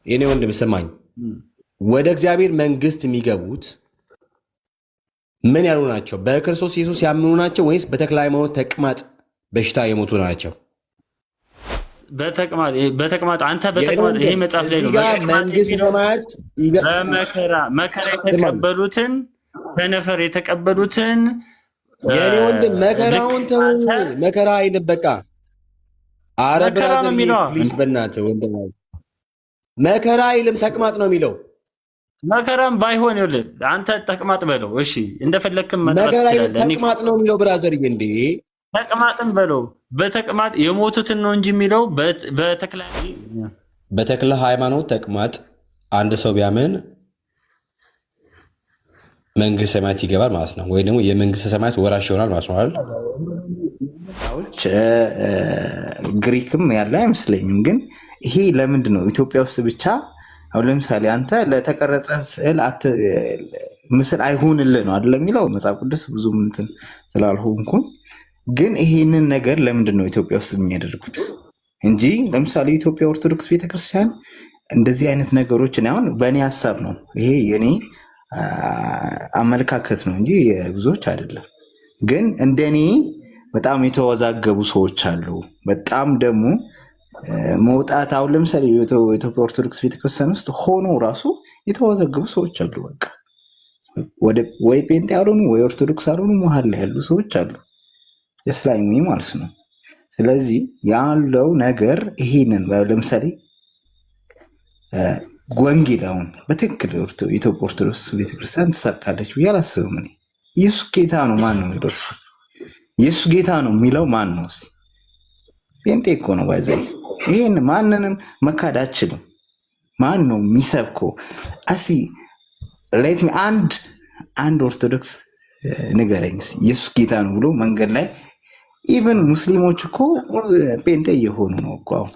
የኔ ወንድም ስማኝ፣ ወደ እግዚአብሔር መንግስት የሚገቡት ምን ያሉ ናቸው? በክርስቶስ ኢየሱስ ያምኑ ናቸው ወይስ በተክለ ሃይማኖት ተቅማጥ በሽታ የሞቱ ናቸው? በተቅማጥ አንተ በተቅማጥ ይሄ መጽሐፍ ላይ ነው። መንግስት ሰማያት መከራ የተቀበሉትን ከነፈር የተቀበሉትን የኔ ወንድም መከራውን ተው። መከራ አይደለም በቃ። አረ ብራዘር ፕሊዝ በእናትህ ወንድም መከራ አይልም ተቅማጥ ነው የሚለው። መከራም ባይሆን ይኸውልህ አንተ ተቅማጥ በለው እሺ፣ እንደፈለክም መጥራት ትችላለህ። ተቅማጥ ነው የሚለው ብራዘር እንዴ፣ ተቅማጥም በለው። በተቅማጥ የሞቱትን ነው እንጂ የሚለው በተክለ ሃይማኖት ተቅማጥ አንድ ሰው ቢያምን መንግስት ሰማያት ይገባል ማለት ነው፣ ወይ ደግሞ የመንግስት ሰማያት ወራሽ ይሆናል ማለት ነው አይደል? ግሪክም ያለ አይመስለኝም። ግን ይሄ ለምንድን ነው ኢትዮጵያ ውስጥ ብቻ? አሁን ለምሳሌ አንተ ለተቀረጸ ስዕል ምስል አይሁንልህ ነው አይደል የሚለው መጽሐፍ ቅዱስ። ብዙ እንትን ስላልሆንኩ ግን ይሄንን ነገር ለምንድን ነው ኢትዮጵያ ውስጥ የሚያደርጉት እንጂ ለምሳሌ ኢትዮጵያ ኦርቶዶክስ ቤተክርስቲያን እንደዚህ አይነት ነገሮችን አሁን በእኔ ሀሳብ ነው፣ ይሄ የኔ አመለካከት ነው እንጂ ብዙዎች አይደለም። ግን እንደኔ በጣም የተወዛገቡ ሰዎች አሉ። በጣም ደግሞ መውጣት አሁን ለምሳሌ የኢትዮጵያ ኦርቶዶክስ ቤተክርስቲያን ውስጥ ሆኖ ራሱ የተወዛገቡ ሰዎች አሉ። በቃ ወይ ጴንጤ ያልሆኑ ወይ ኦርቶዶክስ ያልሆኑ መሀል ላይ ያሉ ሰዎች አሉ፣ የስላይሚ ማለት ነው። ስለዚህ ያለው ነገር ይሄንን ለምሳሌ ወንጌል አሁን በትክክል የኢትዮጵያ ኦርቶዶክስ ቤተክርስቲያን ትሰብካለች ብዬ አላስብም። እኔ ኢየሱስ ጌታ ነው ማን ነው የሚለው? ኢየሱስ ጌታ ነው የሚለው ማን ነው? ጴንጤ እኮ ነው ባይዘ። ይሄን ማንንም መካድ አችልም። ማን ነው የሚሰብከው? ሌት ሚ አንድ ኦርቶዶክስ ንገረኝ ኢየሱስ ጌታ ነው ብሎ መንገድ ላይ ኢቨን ሙስሊሞች እኮ ጴንጤ እየሆኑ ነው እኮ አሁን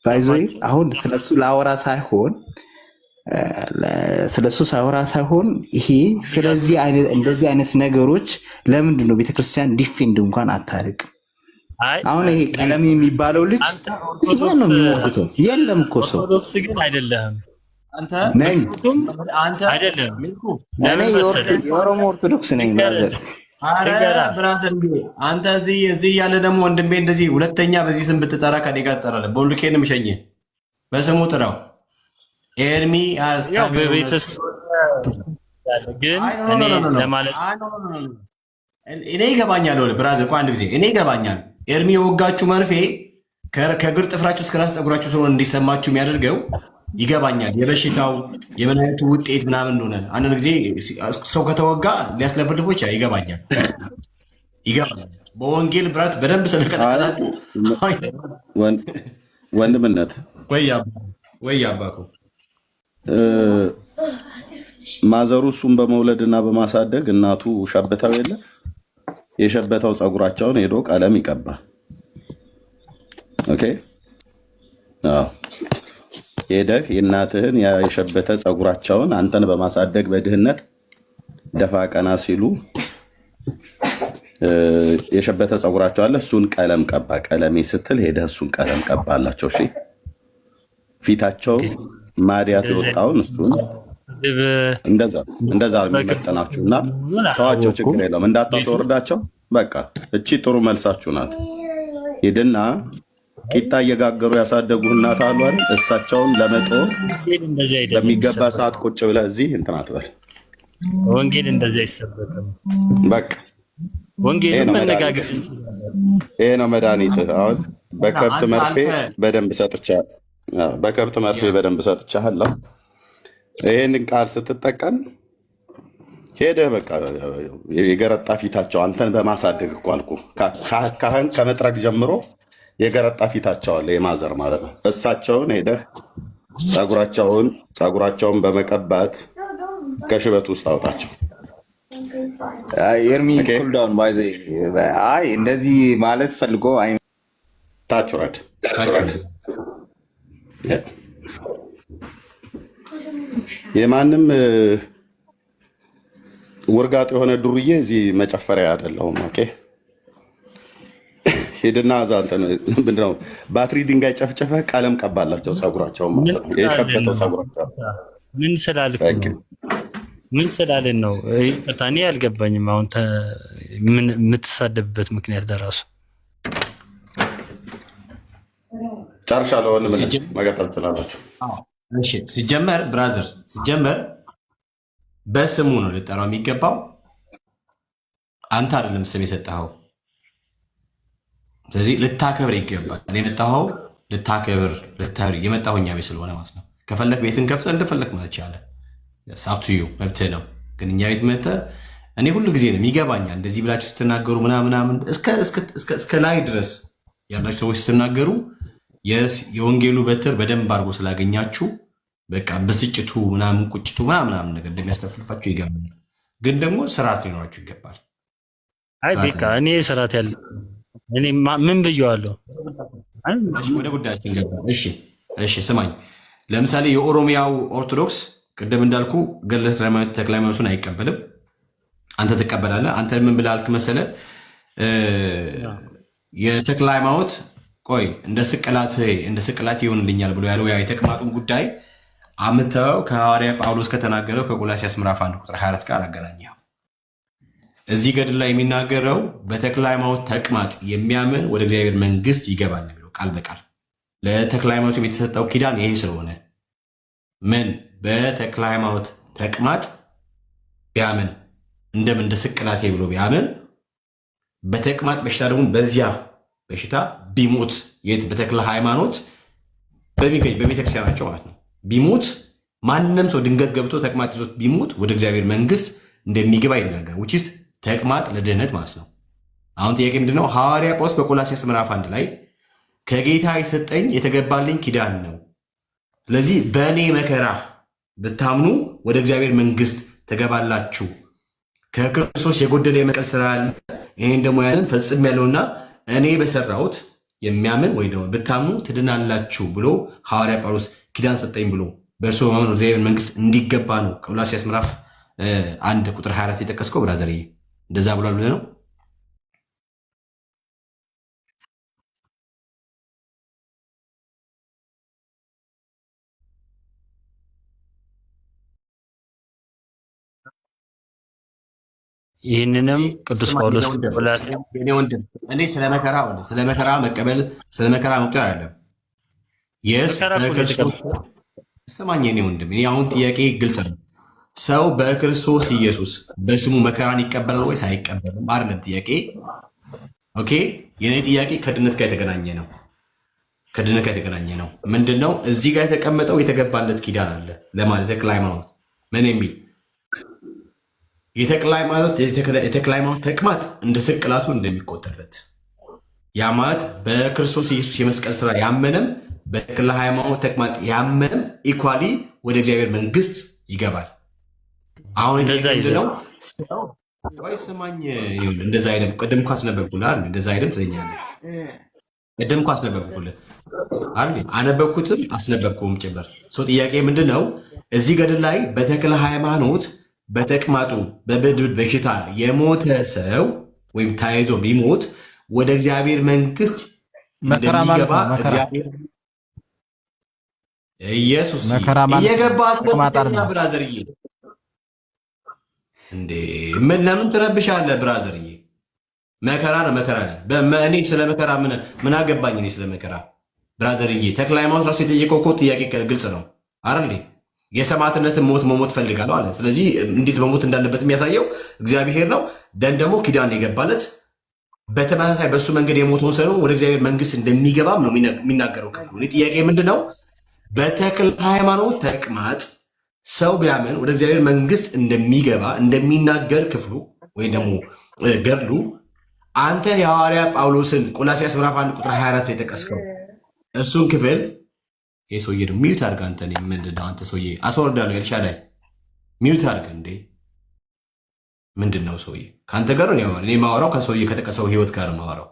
ባይዞ። አሁን ስለሱ ላወራ ሳይሆን ይሄ ስለዚህ አይነት እንደዚህ አይነት ነገሮች ለምንድን ነው ቤተክርስቲያን ዲፌንድ እንኳን አታርቅም? አሁን ይሄ ቀለም የሚባለው ልጅ ማን ነው የሚሞግተው? የለም እኮ ሰው ግን አይደለም አንተ ነኝ አንተ አይደለም እኔ የኦሮሞ ኦርቶዶክስ ነኝ ብራዘር። ብራዘር አንተ እዚህ ያለ ደግሞ ወንድሜ እንደዚህ ሁለተኛ በዚህ ስም ብትጠራ ከኔ ጋር ትጠራለህ። ቦልኬንም ሸኘ በስሙ ጥራው ኤርሚ እኔ ይገባኛል። ብራዘር አንድ ጊዜ እኔ ይገባኛል። ኤርሚ የወጋችሁ መርፌ ከእግር ጥፍራችሁ እስከ ራስ ጠጉራችሁ ስለሆነ እንዲሰማችሁ የሚያደርገው ይገባኛል። የበሽታው የምን አይነቱ ውጤት ምናምን እንደሆነ አንዳንድ ጊዜ ሰው ከተወጋ ሊያስለፈልፎ ይችላል። ይገባኛል። በወንጌል ብራት በደንብ ስለቀጠላችሁ ወንድምነት ወይ አባኮ ማዘሩ እሱን በመውለድና በማሳደግ እናቱ ሸበታው የለ የሸበታው ፀጉራቸውን ሄዶ ቀለም ይቀባል። ኦኬ ሄደህ የእናትህን የሸበተ ፀጉራቸውን አንተን በማሳደግ በድህነት ደፋ ቀና ሲሉ የሸበተ ፀጉራቸው አለ፣ እሱን ቀለም ቀባ። ቀለሜ ስትል ሄደህ እሱን ቀለም ቀባላቸው። እሺ ፊታቸው ማዲያት የወጣውን እሱን እንደዛ የሚመጠናችሁ እና ተዋቸው፣ ችግር የለውም እንዳታስወርዳቸው። በቃ እቺ ጥሩ መልሳችሁ ናት። ሂድና ቂጣ እየጋገሩ ያሳደጉ እናት አሉ አይደል? እሳቸውን ለመጦ በሚገባ ሰዓት ቁጭ ብለህ እዚህ እንትን አትበል። ወንጌል እንደዚህ አይሰበክም። በቃ ወንጌል መነጋገር እንችላለን። ይሄ ነው መድኃኒት። አሁን በከብት መርፌ በደንብ ሰጥቻለሁ። ይሄንን ቃል ስትጠቀም ሄደህ በቃ የገረጣ ፊታቸው አንተን በማሳደግ እኮ አልኩህ። ካህን ከመጥረግ ጀምሮ የገረጣ ፊታቸው አለ፣ የማዘር ማለት ነው። እሳቸውን ሄደህ ፀጉራቸውን በመቀባት ከሽበት ውስጥ አውጣቸው። ኤርሚ ኩልዳውን ባይዘ እንደዚህ ማለት ፈልጎ ታች ውረድ። የማንም ውርጋጥ የሆነ ዱርዬ እዚህ መጨፈሪያ አይደለሁም። ኦኬ ሄድና እዛ ምንድን ነው ባትሪ ድንጋይ ጨፍጨፈ ቀለም ቀባላቸው ፀጉራቸው ማለት ነው። የሸበተው ፀጉራቸው ምን ስላልክ ነው? ምን ስላልን ነው? ይቅርታ እኔ አልገባኝም። አሁን ምን የምትሳደብበት ምክንያት ለራሱ ጨርሻለሁ። ምን መቀጠል ትችላላችሁ? እሺ ሲጀመር ብራዘር ሲጀመር በስሙ ነው ልጠራው የሚገባው። አንተ አይደለም ስም የሰጠኸው። ስለዚህ ልታከብር ይገባል። እኔ የመጣኸው ልታከብር ልታሪ የመጣሁ እኛ ቤት ስለሆነ ማለት ነው። ከፈለክ ቤትን ከፍተህ እንደፈለክ ማለት ይቻላል። ሳብቱዩ መብትህ ነው። ግን እኛ ቤት መጥተህ እኔ ሁሉ ጊዜ ነው ይገባኛል። እንደዚህ ብላችሁ ስትናገሩ ምናምን እስከ ላይ ድረስ ያላችሁ ሰዎች ስትናገሩ የወንጌሉ በትር በደንብ አድርጎ ስላገኛችሁ በቃ ብስጭቱ ምናምን ቁጭቱ ምናምን ነገር እንደሚያስተፍልፋችሁ ይገባል። ግን ደግሞ ስርዓት ሊኖራችሁ ይገባል። አይ በቃ እኔ ስርዓት ያለ እኔ ምን ብየዋለሁ? ወደ ጉዳያችን ገባ። እሺ ስማኝ። ለምሳሌ የኦሮሚያው ኦርቶዶክስ ቅድም እንዳልኩ ገድለ ተክለ ሃይማኖትን አይቀበልም። አንተ ትቀበላለህ። አንተ ምን ብለህ አልክ መሰለህ? የተክለ ሃይማኖት ቆይ እንደ ስቅላት ይሆንልኛል ብሎ ያለው ያ የተቅማጡን ጉዳይ አምተው ከሐዋርያ ጳውሎስ ከተናገረው ከቆላስይስ ምዕራፍ 1 ቁጥር 24 ጋር አገናኘው። እዚህ ገድል ላይ የሚናገረው በተክለ ሃይማኖት ተቅማጥ የሚያምን ወደ እግዚአብሔር መንግስት ይገባል የሚለው ቃል በቃል ለተክለ ሃይማኖት የተሰጠው ኪዳን ይሄ ስለሆነ ምን በተክለ ሃይማኖት ተቅማጥ ቢያምን እንደምን እንደ ስቅላቴ ብሎ ቢያምን በተቅማጥ በሽታ ደግሞ በዚያ በሽታ ቢሞት የት በተክለ ሃይማኖት በሚገኝ በቤተክርስቲያናቸው ማለት ነው ቢሞት ማንም ሰው ድንገት ገብቶ ተቅማጥ ይዞት ቢሞት ወደ እግዚአብሔር መንግስት እንደሚገባ ይናገር ውጪስ ተቅማጥ ለድህነት ማለት ነው። አሁን ጥያቄ ምንድነው? ሐዋርያ ጳውሎስ በቆላስይስ ምዕራፍ 1 ላይ ከጌታ የሰጠኝ የተገባልኝ ኪዳን ነው። ስለዚህ በእኔ መከራ ብታምኑ ወደ እግዚአብሔር መንግስት ተገባላችሁ። ከክርስቶስ የጎደለ የመስቀል ስራ አለ። ይሄን ደግሞ ያንን ፈጽም ያለውና እኔ በሰራሁት የሚያምን ወይ ደግሞ ብታምኑ ትድናላችሁ ብሎ ሐዋርያ ጳውሎስ ኪዳን ሰጠኝ ብሎ በእርሱ በማመን ወደ እግዚአብሔር መንግስት እንዲገባ ነው ቆላስይስ ምዕራፍ 1 ቁጥር 24 የጠቀስከው ብራዘርዬ። እንደዛ ብሏል ብለህ ነው? ይህንንም ቅዱስ ጳውሎስ እኔ ስለ መከራ መቀበል ስለ መከራ መቁጠር አይደለም። ስማኝ የኔ ወንድም፣ እኔ አሁን ጥያቄ ግልጽ ነው። ሰው በክርስቶስ ኢየሱስ በስሙ መከራን ይቀበላል ወይስ አይቀበልም? አይደለም ጥያቄ። ኦኬ የኔ ጥያቄ ከድነት ጋር የተገናኘ ነው። ከድነት ጋር የተገናኘ ነው። ምንድን ነው እዚህ ጋር የተቀመጠው? የተገባለት ኪዳን አለ ለማለት ተክለ ሃይማኖት ምን የሚል የተክለ ሃይማኖት ተቅማጥ እንደ ስቅላቱ እንደሚቆጠርለት ያ ማለት በክርስቶስ ኢየሱስ የመስቀል ስራ ያመነም በተክለ ሃይማኖት ተቅማጥ ያመነም ኢኳሊ ወደ እግዚአብሔር መንግስት ይገባል። አሁን ምንድነው? ወይ ስማኝ፣ እንደዛ አይደለም። ቅድም እኮ አስነበብኩልህ አይደል? እንደዛ አይደለም ትለኛለህ። ቅድም እኮ አስነበብኩልህ አይደል? አነበብኩትም አስነበብኩም ጭምር። ሰው ጥያቄ ምንድነው? እዚህ ገድል ላይ በተክለ ሃይማኖት በተቅማጡ በብድብድ በሽታ የሞተ ሰው ወይም ተያይዞ ቢሞት ወደ እግዚአብሔር መንግስት እንደሚገባ እግዚአብሔር ኢየሱስ እየገባት ብራዘርዬ፣ እንዴ ምን ለምን ትረብሻለህ ብራዘርዬ? መከራ ነው መከራ ነው። እኔ ስለ መከራ ምን አገባኝ? እኔ ስለ መከራ ብራዘርዬ፣ ተክለ ሃይማኖት ራሱ የጠየቀው እኮ ጥያቄ ግልጽ ነው አይደል? የሰማዕትነትን ሞት መሞት ፈልጋለሁ አለ። ስለዚህ እንዴት መሞት እንዳለበት የሚያሳየው እግዚአብሔር ነው። ደን ደግሞ ኪዳን የገባለት በተመሳሳይ በእሱ መንገድ የሞተውን ሰው ወደ እግዚአብሔር መንግስት እንደሚገባም ነው የሚናገረው ክፍሉ። ጥያቄ ምንድን ነው? በተክለ ሃይማኖት ተቅማጥ ሰው ቢያምን ወደ እግዚአብሔር መንግስት እንደሚገባ እንደሚናገር ክፍሉ ወይም ደግሞ ገድሉ አንተ የሐዋርያ ጳውሎስን ቆላስይስ ምዕራፍ 1 ቁጥር 24 ላይ የጠቀስከው እሱን ክፍል ይህ ሰውዬ ደግሞ ሚዩት አድርግ። አንተ ምንድን ነው አንተ ሰውዬ? አስወርዳለሁ ኤልሻዳይ ሚዩት አድርግ። እንዴ ምንድን ነው ሰውዬ? ከአንተ ጋር ነው እኔ የማወራው፣ ከሰውዬ ከጠቀሰው ህይወት ጋር የማወራው።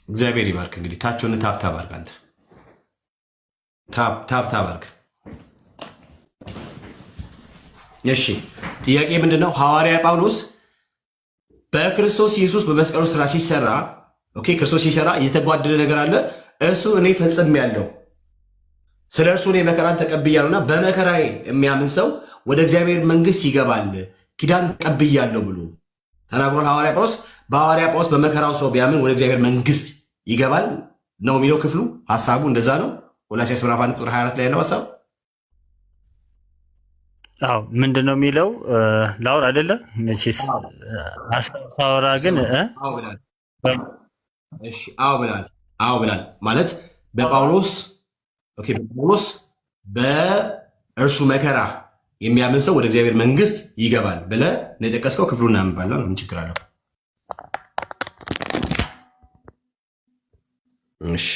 እግዚአብሔር ይባርክ። እንግዲህ ታችሁን ታብታብ አድርግ። አንተ ታብታብ አድርግ። እሺ ጥያቄ ምንድን ነው? ሐዋርያ ጳውሎስ በክርስቶስ ኢየሱስ በመስቀሉ ስራ ሲሰራ ኦኬ፣ ክርስቶስ ሲሰራ የተጓደለ ነገር አለ። እሱ እኔ ፈጽሜያለሁ፣ ስለ እርሱ እኔ መከራን ተቀብያለሁና በመከራዬ የሚያምን ሰው ወደ እግዚአብሔር መንግስት ይገባል፣ ኪዳን ተቀብያለሁ ብሎ ተናግሯል ሐዋርያ ጳውሎስ። በሐዋርያ ጳውሎስ በመከራው ሰው ቢያምን ወደ እግዚአብሔር መንግስት ይገባል ነው የሚለው ክፍሉ። ሀሳቡ እንደዛ ነው። ቆላስይስ ምዕራፍ 1 ቁጥር 24 ላይ ያለው ሀሳብ አዎ ምንድን ነው የሚለው? ላውራ አይደለ መቼስ ሀሳብ ሳወራ ግን አዎ ብላል ማለት በጳውሎስ በእርሱ መከራ የሚያምን ሰው ወደ እግዚአብሔር መንግስት ይገባል ብለህ ነው የጠቀስከው። ክፍሉን እናንባለን። ምን ችግር አለው? እሺ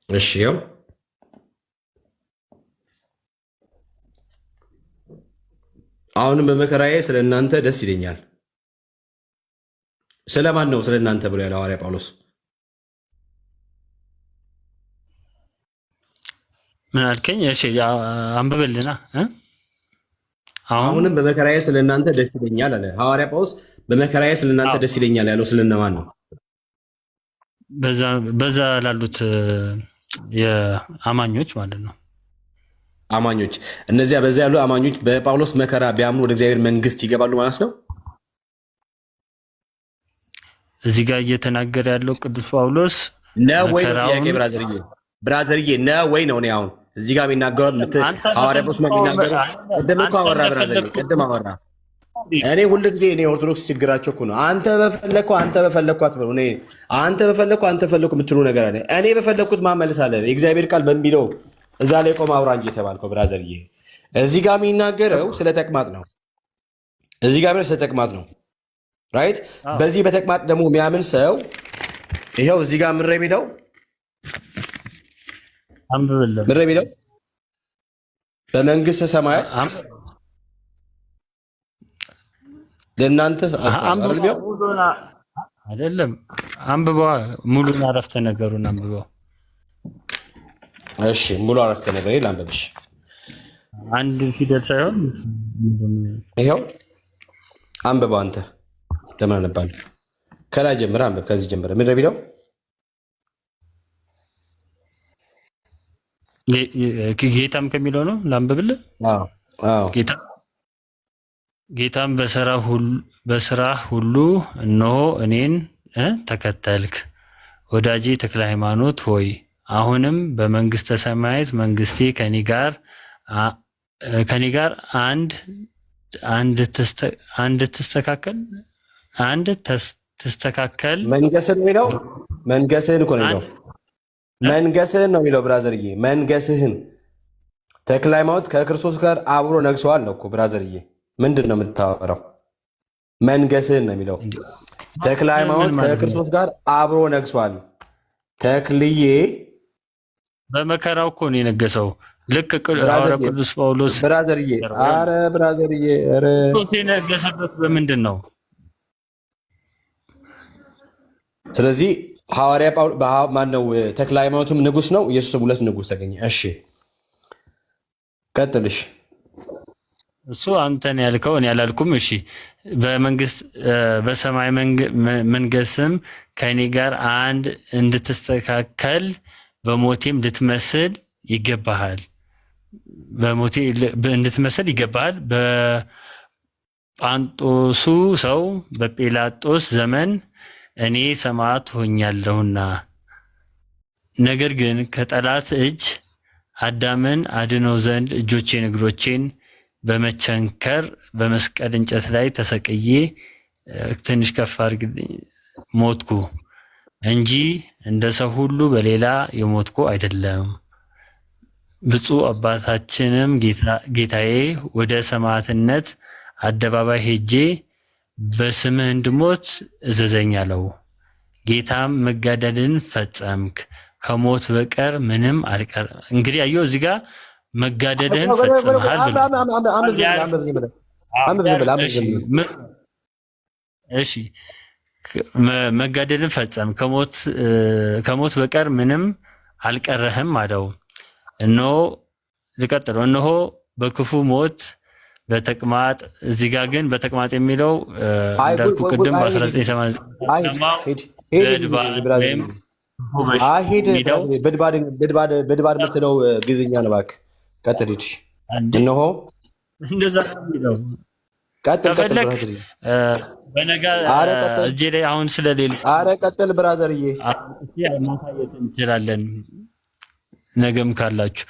እሺ ያው አሁንም በመከራዬ ስለ እናንተ ደስ ይለኛል። ስለማን ነው ስለ እናንተ ብሎ ያለው ሐዋርያ ጳውሎስ? ምን አልከኝ? እሺ አንብብልና አሁንም በመከራዬ ስለ እናንተ ደስ ይለኛል አለ ሐዋርያ ጳውሎስ። በመከራዬ ስለ እናንተ ደስ ይለኛል ያለው ስለነማን ነው? በዛ ላሉት የአማኞች ማለት ነው። አማኞች እነዚያ በዛ ያሉ አማኞች በጳውሎስ መከራ ቢያምኑ ወደ እግዚአብሔር መንግስት ይገባሉ ማለት ነው። እዚህ ጋር እየተናገረ ያለው ቅዱስ ጳውሎስ ነው ወይ ነው? ጥያቄ ብራዘርዬ ነው ወይ ነው? እኔ አሁን እዚህ ጋር የሚናገረው ሐዋርያ ጳውሎስ የሚናገረው ቅድም እኮ አወራ ብራዘርዬ፣ ቅድም አወራ። እኔ ሁልጊዜ እኔ ኦርቶዶክስ ችግራቸው እኮ ነው አንተ በፈለግከው አትበሉ። እኔ አንተ በፈለግከው የምትሉ ነገር አለ። እኔ በፈለግኩት ማመልሳለሁ። የእግዚአብሔር ቃል በሚለው እዛ ላይ ቆም አውራ እንጂ የተባልከው ብራዘርዬ። እዚህ ጋር የሚናገረው ስለ ተቅማጥ ነው። ራይት። በዚህ በተቅማጥ ደግሞ የሚያምን ሰው ይኸው እዚህ ጋር ምረ የሚለው በመንግስተ ሰማያት ለእናንተ አይደለም። አንብበዋ ሙሉን አረፍተ ነገሩን አንብበው። እሺ ሙሉ አረፍተ ነገር ላንብብሽ። አንድ ፊደል ሳይሆን ይኸው አንብበው። አንተ ለምን አነባለሁ? ከላይ ጀምረ አንብብ። ከዚህ ጀምረ ምንድን ነው የሚለው? ጌታም ከሚለው ነው ላንብብልህ። ጌታም በስራህ ሁሉ እነሆ እኔን ተከተልክ፣ ወዳጄ ተክለ ሃይማኖት ሆይ አሁንም በመንግስተ ሰማያት መንግስቴ ከኔ ጋር ተስተካከል። መንገስህን እኮ ነው መንገስህን ነው የሚለው ብራዘርዬ። መንገስህን ተክለ ሃይማኖት ከክርስቶስ ጋር አብሮ ነግሰዋል ነው እኮ ብራዘርዬ። ምንድን ነው የምታወራው? መንገስህን ነው የሚለው። ተክለ ሃይማኖት ከክርስቶስ ጋር አብሮ ነግሷል። ተክልዬ በመከራው እኮ ነው የነገሰው። ልክ ሐዋርያ ቅዱስ ጳውሎስ ብራዘርዬ፣ ኧረ ብራዘርዬ፣ ኧረ የነገሰበት በምንድን ነው? ስለዚህ ሐዋርያ ማነው? ተክለ ሃይማኖትም ንጉስ ነው፣ ኢየሱስም ሁለት ንጉስ ተገኘ። እሺ ቀጥልሽ። እሱ አንተን ያልከው እኔ ያላልኩም። እሺ በመንግስት በሰማይ መንገስም ከእኔ ጋር አንድ እንድትስተካከል በሞቴም ልትመስል ይገባሃል። በሞቴ እንድትመስል ይገባሃል። በጳንጦሱ ሰው በጲላጦስ ዘመን እኔ ሰማዕት ሆኛለሁና፣ ነገር ግን ከጠላት እጅ አዳምን አድነው ዘንድ እጆቼን እግሮቼን በመቸንከር በመስቀል እንጨት ላይ ተሰቅዬ ትንሽ ከፍ አድርግልኝ ሞትኩ እንጂ እንደ ሰው ሁሉ በሌላ የሞትኩ አይደለም። ብፁዕ አባታችንም ጌታዬ ወደ ሰማዕትነት አደባባይ ሄጄ በስምህ እንድሞት እዘዘኝ አለው። ጌታም መጋደልን ፈጸምክ፣ ከሞት በቀር ምንም አልቀር። እንግዲህ አየሁ እዚህ ጋር መጋደልን ፈጽመሃል ብሎ እሺ መጋደልን ፈጸም ከሞት በቀር ምንም አልቀረህም አለው። እነሆ ልቀጥለው። እነሆ በክፉ ሞት በተቅማጥ እዚህ ጋር ግን በተቅማጥ የሚለው እንዳልኩ ቅድም በ1989 በድባድ የምትለው ግዕዝኛ ነው። እባክህ ቀጥል። ሂድ። እነሆ እንደዛ የሚለው ከፈለግ በነጋ እጄ ላይ አሁን ስለሌለ ኧረ ቀጥል ብራዘርዬ፣ ማሳየት እንችላለን ነገም ካላችሁ።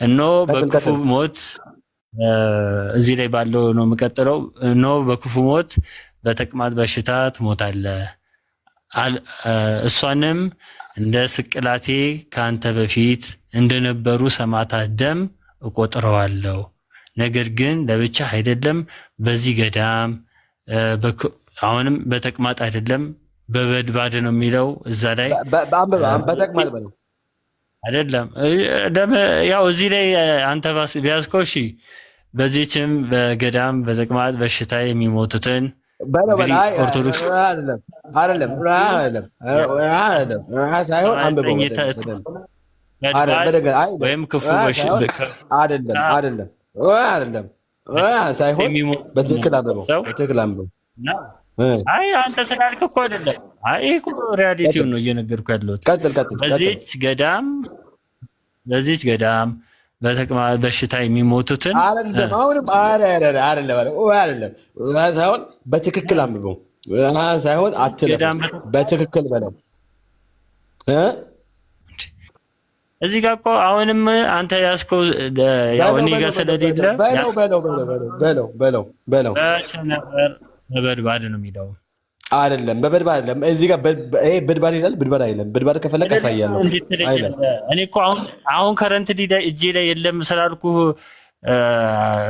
እነሆ በክፉ ሞት እዚህ ላይ ባለው ነው የምቀጥለው። እነሆ በክፉ ሞት በተቅማጥ በሽታ ትሞታለህ፣ እሷንም እንደ ስቅላቴ ከአንተ በፊት እንደነበሩ ሰማዕታት ደም እቆጥረዋለሁ። ነገር ግን ለብቻ አይደለም፣ በዚህ ገዳም አሁንም በተቅማጥ አይደለም፣ በበድባድ ነው የሚለው እዛ ላይ በተቅማጥ በለው አይደለም። ያው እዚህ ላይ አንተ ቢያዝከው እሺ። በዚህችም በገዳም በተቅማጥ በሽታ የሚሞቱትን ኦርቶዶክስ ወይም ክፉ ሳይሆን በትክክል አንብበው። አይ አንተ ስላልክ እኮ አይደለም። አይ እኮ ሪያሊቲውን ነው እየነገርኩ ያለሁት። በዚህች ገዳም በተቅማጥ በሽታ የሚሞቱትን ሳይሆን በትክክል አንብበው ሳይሆን አትልም፣ በትክክል በለው። እዚህ ጋር እኮ አሁንም አንተ ያዝከው ያው እኔ ጋር ስለሌለ በለው በበድባድ ነው የሚለው አይደለም። በበድባድ አይደለም። እዚህ ጋር በድባድ ይላል። በድባድ አይደለም። በድባድ ከፈለክ አሳያለሁ። እኔ እኮ አሁን ከረንት ዲዳ እጄ ላይ የለም ስላልኩ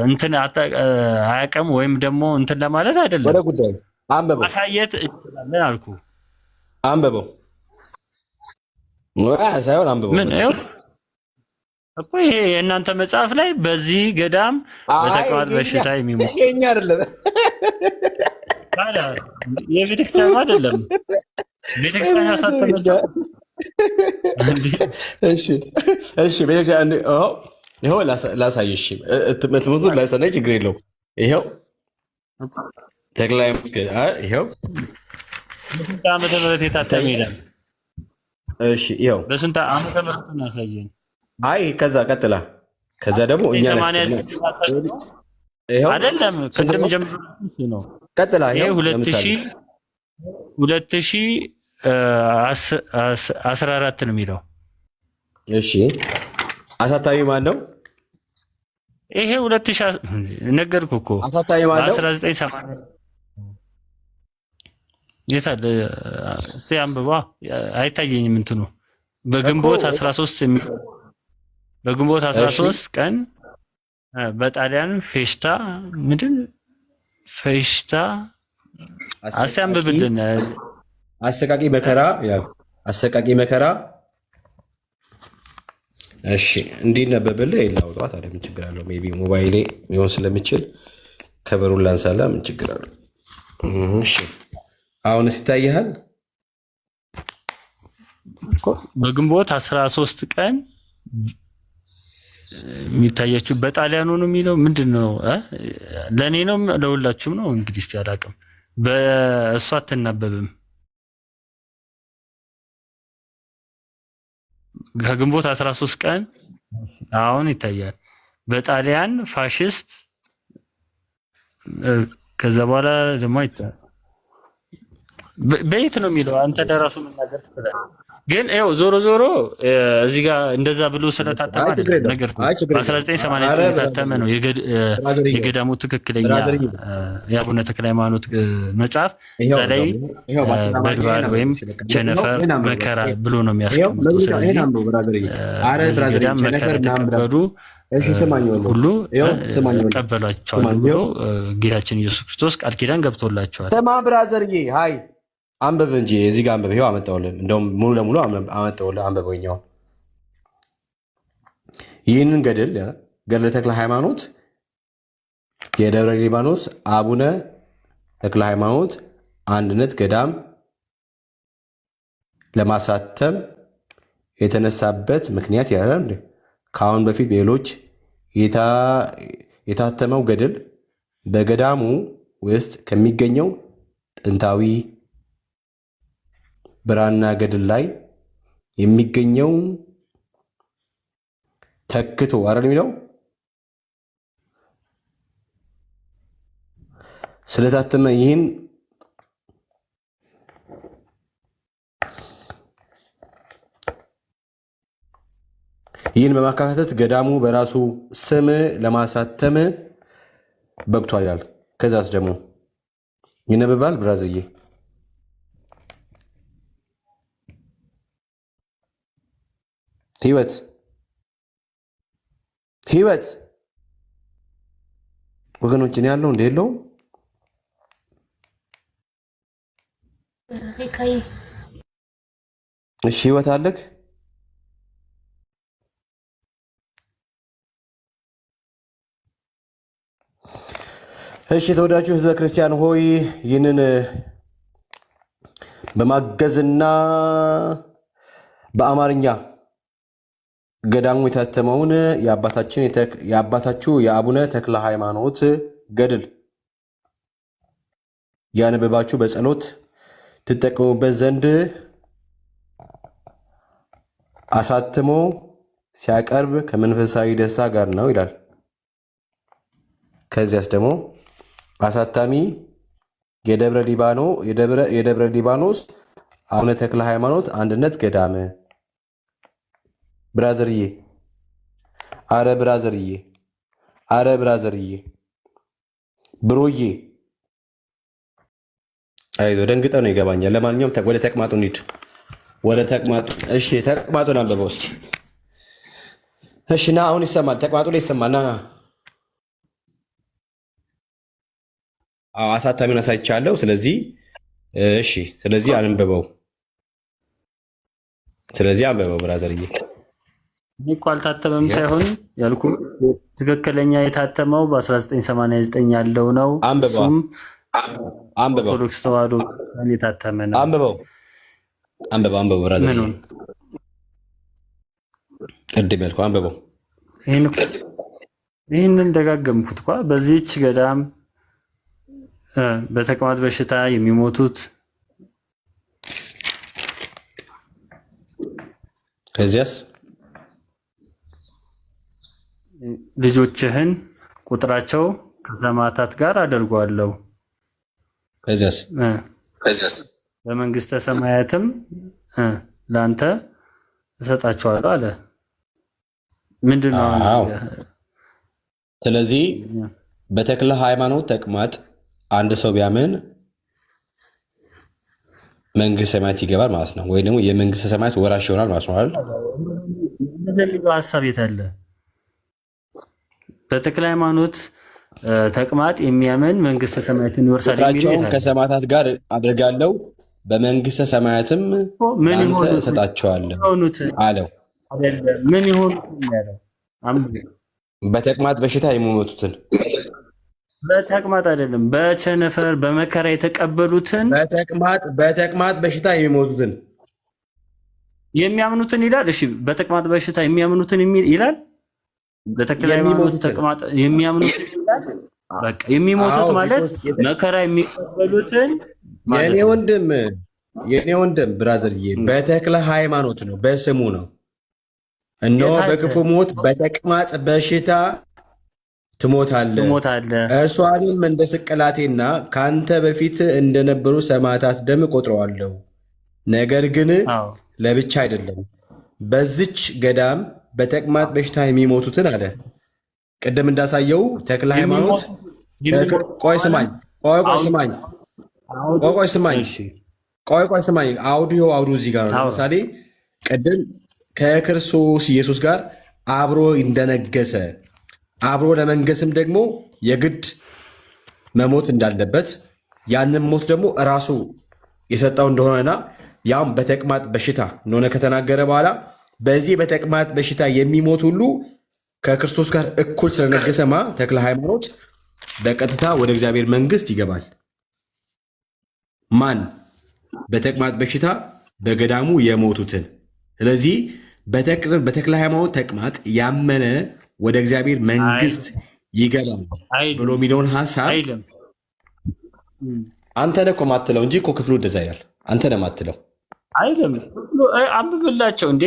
እንትን አያውቅም ወይም ደግሞ እንትን ለማለት አይደለም። ወደ ጉዳይ አንብበው፣ ማሳየት እንችላለን አልኩ። አንብበው ሳይሆን አንብበው እኮ ይሄ የእናንተ መጽሐፍ ላይ በዚህ ገዳም በተቅማጥ በሽታ የሚሞት የእኛ አይደለም። የቤተክርስቲያን አይደለም። ቤተክርስቲያን ያሳተመ እሺ ቤተክርስቲያን ይኸው ላሳይሽ። ትምህርቱ ላሰናይ ችግር የለውም። ይኸው ተክለ ሃይማኖት ይኸው በስንት ዓመተ ምህረት የታተመ ይላል። እሺ ይኸው በስንት ዓመተ ምህረት ነው ያሳየን? አይ ከዛ ቀጥላ ከዛ ደግሞ እኛ አይደለም ቅድም ጀምሮ ነው ቀጥላ ይሄ 2014 ነው የሚለው። እሺ አሳታሚ ማን ነው? ይሄ 2000 ነገርኩህ እኮ አሳታሚ ማን ነው? 1980 የታለ ሲያምባ አይታየኝም እንትኑ በግንቦት 13 ቀን በጣሊያን ፌሽታ ምንድን ፌሽታ አስያምብልን አሰቃቂ መከራ እሺ እንዲነበብልህ ይላውጣት አይደል? ምን ችግር አለው? ሜቢ ሞባይሌ ሊሆን ስለሚችል ከበሩን ላንሳላ። ምን ችግር አለው? እሺ አሁን ይታያል። በግንቦት 13 ቀን የሚታያችሁ በጣሊያኑ ነው የሚለው ምንድን ነው? ለእኔ ነው ለሁላችሁም ነው? እንግዲህ እስቲ አላውቅም። በእሷ አትናበብም። ከግንቦት 13 ቀን አሁን ይታያል። በጣሊያን ፋሽስት ከዛ በኋላ ደግሞ ይታያል። በየት ነው የሚለው? አንተ ደራሱ መናገር ትችላለህ። ግን ያው ዞሮ እዚህ ጋር እንደዛ ብሎ ስለታተመ አይደለም ነገር በ1989 የታተመ ነው የገዳሙ ትክክለኛ የአቡነ ተክለ ሃይማኖት መጽሐፍ ላይ በድባድ ወይም ቸነፈር መከራ ብሎ ነው የሚያስቀምጠው። ስለዚህ ገዳም መከራ የተቀበሉ ሁሉ ቀበሏቸዋል ብሎ ጌታችን ኢየሱስ ክርስቶስ ቃል ኪዳን ገብቶላቸዋል። ስማ ብራዘርዬ ሀይ አንብብ እንጂ እዚህ ጋር አንብብ። ይኸው አመጣሁልህ። እንደውም ሙሉ ለሙሉ አመጣሁልህ። አንብበኛው ይህንን ገድለ ተክለ ሃይማኖት የደብረ ሊባኖስ አቡነ ተክለ ሃይማኖት አንድነት ገዳም ለማሳተም የተነሳበት ምክንያት ያለ ከአሁን በፊት በሌሎች የታተመው ገድል በገዳሙ ውስጥ ከሚገኘው ጥንታዊ ብራና ገድል ላይ የሚገኘው ተክቶ አይደል የሚለው ስለታተመ ይህን በማካተት ገዳሙ በራሱ ስም ለማሳተም በቅቷል ይላል። ከዛስ ደግሞ ይነበባል። ብራዝዬ ህይወት ወገኖች እኔ ያለው እንደ የለውም። እሺ ህይወት አለክ? እሺ ተወዳጁ ህዝበ ክርስቲያን ሆይ ይህንን በማገዝና በአማርኛ ገዳሙ የታተመውን የአባታችሁ የአቡነ ተክለ ሃይማኖት ገድል ያነበባችሁ በጸሎት ትጠቀሙበት ዘንድ አሳትሞ ሲያቀርብ ከመንፈሳዊ ደስታ ጋር ነው ይላል። ከዚያስ ደግሞ አሳታሚ የደብረ ሊባኖስ አቡነ ተክለ ሃይማኖት አንድነት ገዳም። ብራዘርዬ አረ ብራዘርዬ ብሮዬ አይዞ ደንግጠ ነው ይገባኛል። ለማንኛውም ወደ ተቅማጡ እንሂድ። ወደ ተቅማጡ እሺ፣ ተቅማጡን አንብበው እስኪ። እሺ ና አሁን ይሰማል። ተቅማጡ ላይ ይሰማል። ና አሳታሚውን አሳይቻለሁ። ስለዚህ እሺ፣ ስለዚህ አንብበው። ብራዘርዬ እኔ እኮ አልታተመም ሳይሆን ያልኩ ትክክለኛ የታተመው በ1989 ያለው ነው። እሱም ኦርቶዶክስ ተዋሕዶ የታተመ ነው። አንብበው ብራዘር፣ ቅድም ያልኩህ አንብበው። ይህንን ደጋገምኩት እኮ በዚህች ገዳም በተቅማጥ በሽታ የሚሞቱት ከዚያስ ልጆችህን ቁጥራቸው ከሰማዕታት ጋር አደርገዋለሁ። ከዚያስ በመንግስተ ሰማያትም ለአንተ እሰጣቸዋለሁ አለ። ምንድን ነው? ስለዚህ በተክለ ሃይማኖት ተቅማጥ አንድ ሰው ቢያምን መንግስተ ሰማያት ይገባል ማለት ነው፣ ወይ ደግሞ የመንግስተ ሰማያት ወራሽ ይሆናል ማለት ነው አይደል? ሀሳብ የት አለ? በተክለ ሃይማኖት ተቅማጥ የሚያምን መንግስተ ሰማያትን ይወርሳል የሚለው ከሰማዕታት ጋር አድርጋለሁ በመንግስተ ሰማያትም አንተ እሰጣቸዋለሁ አለው። ምን ይሆኑ ያለው? በተቅማጥ በሽታ የሚሞቱትን በተቅማጥ አይደለም፣ በቸነፈር በመከራ የተቀበሉትን በተቅማጥ በሽታ የሚሞቱትን የሚያምኑትን ይላል። እሺ በተቅማጥ በሽታ የሚያምኑትን ይላል። በተክለ ሃይማኖት ተቅማጥ የሚያምኑትን ይላል። በቃ የሚሞቱት ማለት መከራ የሚቀበሉትን ማለት ነው። የኔ ወንድም ብራዘርዬ በተክለ ሃይማኖት ነው፣ በስሙ ነው። እነሆ በክፉ ሞት በተቅማጥ በሽታ ትሞታለህ፣ እርሷንም እንደ ስቅላቴና ከአንተ በፊት እንደነበሩ ሰማዕታት ደም ቆጥረዋለሁ። ነገር ግን ለብቻ አይደለም፣ በዚች ገዳም በተቅማጥ በሽታ የሚሞቱትን አለ። ቅድም እንዳሳየው ተክለ ሃይማኖት ቆይ ስማኝ፣ አውዱ እዚህ ጋር ነው። ለምሳሌ ቅድም ከክርስቶስ ኢየሱስ ጋር አብሮ እንደነገሰ አብሮ ለመንገስም ደግሞ የግድ መሞት እንዳለበት ያንን ሞት ደግሞ እራሱ የሰጠው እንደሆነና ያም በተቅማጥ በሽታ እንደሆነ ከተናገረ በኋላ በዚህ በተቅማጥ በሽታ የሚሞት ሁሉ ከክርስቶስ ጋር እኩል ስለነገሰማ ተክለ ሃይማኖት በቀጥታ ወደ እግዚአብሔር መንግስት ይገባል። ማን? በተቅማጥ በሽታ በገዳሙ የሞቱትን። ስለዚህ በተክለ ሃይማኖት ተቅማጥ ያመነ ወደ እግዚአብሔር መንግስት ይገባል ብሎ የሚለውን ሀሳብ አንተ ነህ እኮ ማትለው እንጂ እኮ ክፍሉ እንደዛ ይላል። አንተ ነህ ማትለው አይደለም። አንብብላቸው እንዴ።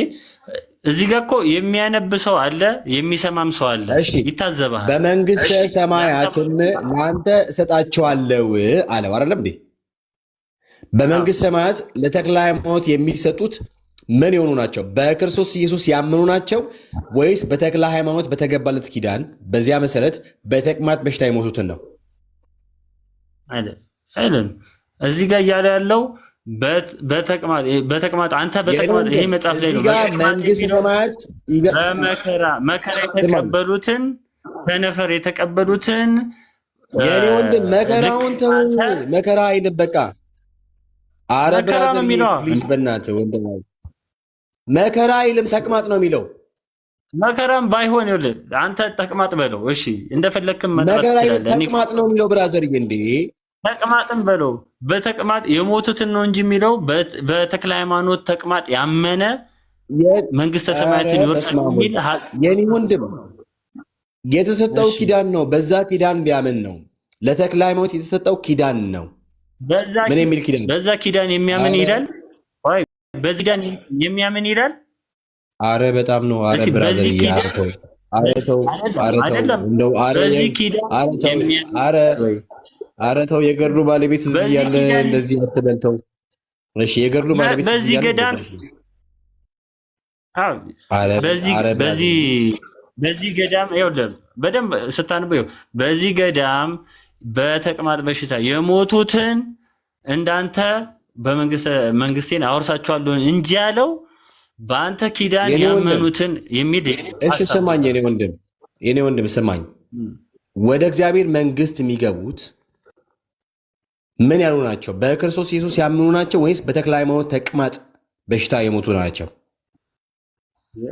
እዚህ ጋር እኮ የሚያነብ ሰው አለ፣ የሚሰማም ሰው አለ፣ ይታዘባል። በመንግስተ ሰማያትም ለአንተ እሰጣቸዋለሁ አለው አይደለም እንዴ? በመንግስት ሰማያት ለተክለ ሃይማኖት የሚሰጡት ምን የሆኑ ናቸው? በክርስቶስ ኢየሱስ ያመኑ ናቸው ወይስ በተክለ ሃይማኖት በተገባለት ኪዳን በዚያ መሰረት በተቅማጥ በሽታ የሞቱትን ነው? አይደለም። እዚህ ጋር እያለ ያለው በተቅማጥ አንተ በተቅማጥ ይሄ መጽሐፍ ላይ ነው። መንግስት ሰማያት መከራ የተቀበሉትን ከነፈር የተቀበሉትን የኔ ወንድም መከራውን ተው። መከራ አይልም በቃ። አረ ብራዘር ፕሊዝ በእናትህ ወንድም መከራ አይልም ተቅማጥ ነው የሚለው። መከራም ባይሆን ይኸውልህ አንተ ተቅማጥ በለው እሺ፣ እንደፈለክም መጥራት ትችላለህ። ተቅማጥ ነው የሚለው ብራዘር እንዴ ተቅማጥም በለው። በተቅማጥ የሞቱትን ነው እንጂ የሚለው በተክለ ሃይማኖት ተቅማጥ ያመነ መንግስተ ሰማያትን ይወርሳል የሚል የኔ ወንድም የተሰጠው ኪዳን ነው። በዛ ኪዳን ቢያምን ነው። ለተክለ ሃይማኖት የተሰጠው ኪዳን ነው። ምን የሚል ኪዳን? በዛ ኪዳን የሚያምን ይላል ወይ? በዚህ ኪዳን የሚያምን ይላል። አረ በጣም ነው። አረ ብራዘር ያርተው አረተው እንደው አረ ተው የገድሉ ባለቤት እዚህ ያለ እንደዚህ አትበልተው። እሺ የገድሉ ባለቤት በዚህ ገዳም በዚህ ገዳም ይኸውልህ በደንብ ስታንበው በዚህ ገዳም በተቅማጥ በሽታ የሞቱትን እንዳንተ መንግስቴን አወርሳቸዋለሁ እንጂ ያለው በአንተ ኪዳን ያመኑትን የሚል። እሺ ስማኝ የኔ ወንድም ስማኝ። ወደ እግዚአብሔር መንግስት የሚገቡት ምን ያሉ ናቸው? በክርስቶስ ኢየሱስ ያምኑ ናቸው ወይስ በተክለ ሃይማኖት ተቅማጥ በሽታ የሞቱ ናቸው?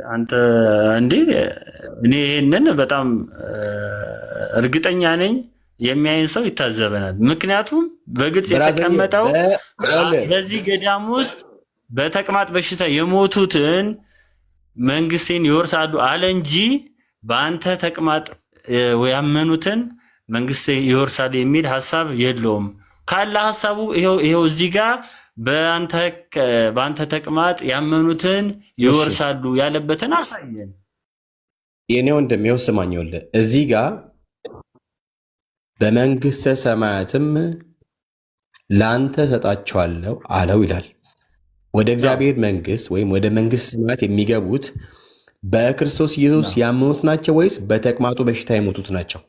አንተ እንዴ እኔ ይሄንን በጣም እርግጠኛ ነኝ። የሚያይን ሰው ይታዘበናል። ምክንያቱም በግልጽ የተቀመጠው በዚህ ገዳም ውስጥ በተቅማጥ በሽታ የሞቱትን መንግስቴን ይወርሳሉ አለ እንጂ በአንተ ተቅማጥ ያመኑትን መንግስቴ ይወርሳሉ የሚል ሀሳብ የለውም። ካለ ሀሳቡ ይሄው እዚህ ጋር በአንተ ተቅማጥ ያመኑትን ይወርሳሉ ያለበትን አሳየን። የኔ ወንድም ይኸው ስማኝ፣ ይኸውልህ እዚህ ጋር በመንግስተ ሰማያትም ለአንተ እሰጣቸዋለሁ አለው ይላል። ወደ እግዚአብሔር መንግስት ወይም ወደ መንግስት ሰማያት የሚገቡት በክርስቶስ ኢየሱስ ያመኑት ናቸው ወይስ በተቅማጡ በሽታ የሞቱት ናቸው?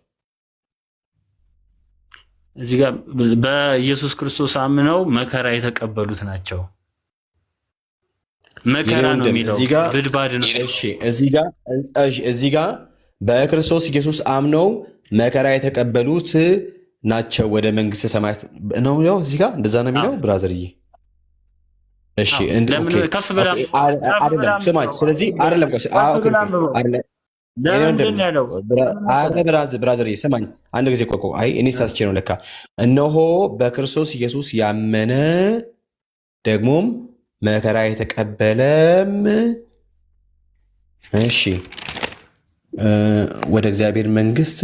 እዚህ ጋር በኢየሱስ ክርስቶስ አምነው መከራ የተቀበሉት ናቸው። መከራ ነው የሚለው ብድባድ ነው። እሺ እዚህ ጋር በክርስቶስ ኢየሱስ አምነው መከራ የተቀበሉት ናቸው ወደ መንግስተ ሰማያት ነው ያው እዚህ ጋር እንደዛ ነው የሚለው ብራዘርዬ። እሺ ከፍ ብላ አይደለም ስማኝ። ስለዚህ አይደለም ብራዘር ስማኝ አንድ ጊዜ ቆቆ አይ እኔ ሳስቼ ነው ለካ። እነሆ በክርስቶስ ኢየሱስ ያመነ ደግሞም መከራ የተቀበለም እሺ ወደ እግዚአብሔር መንግስት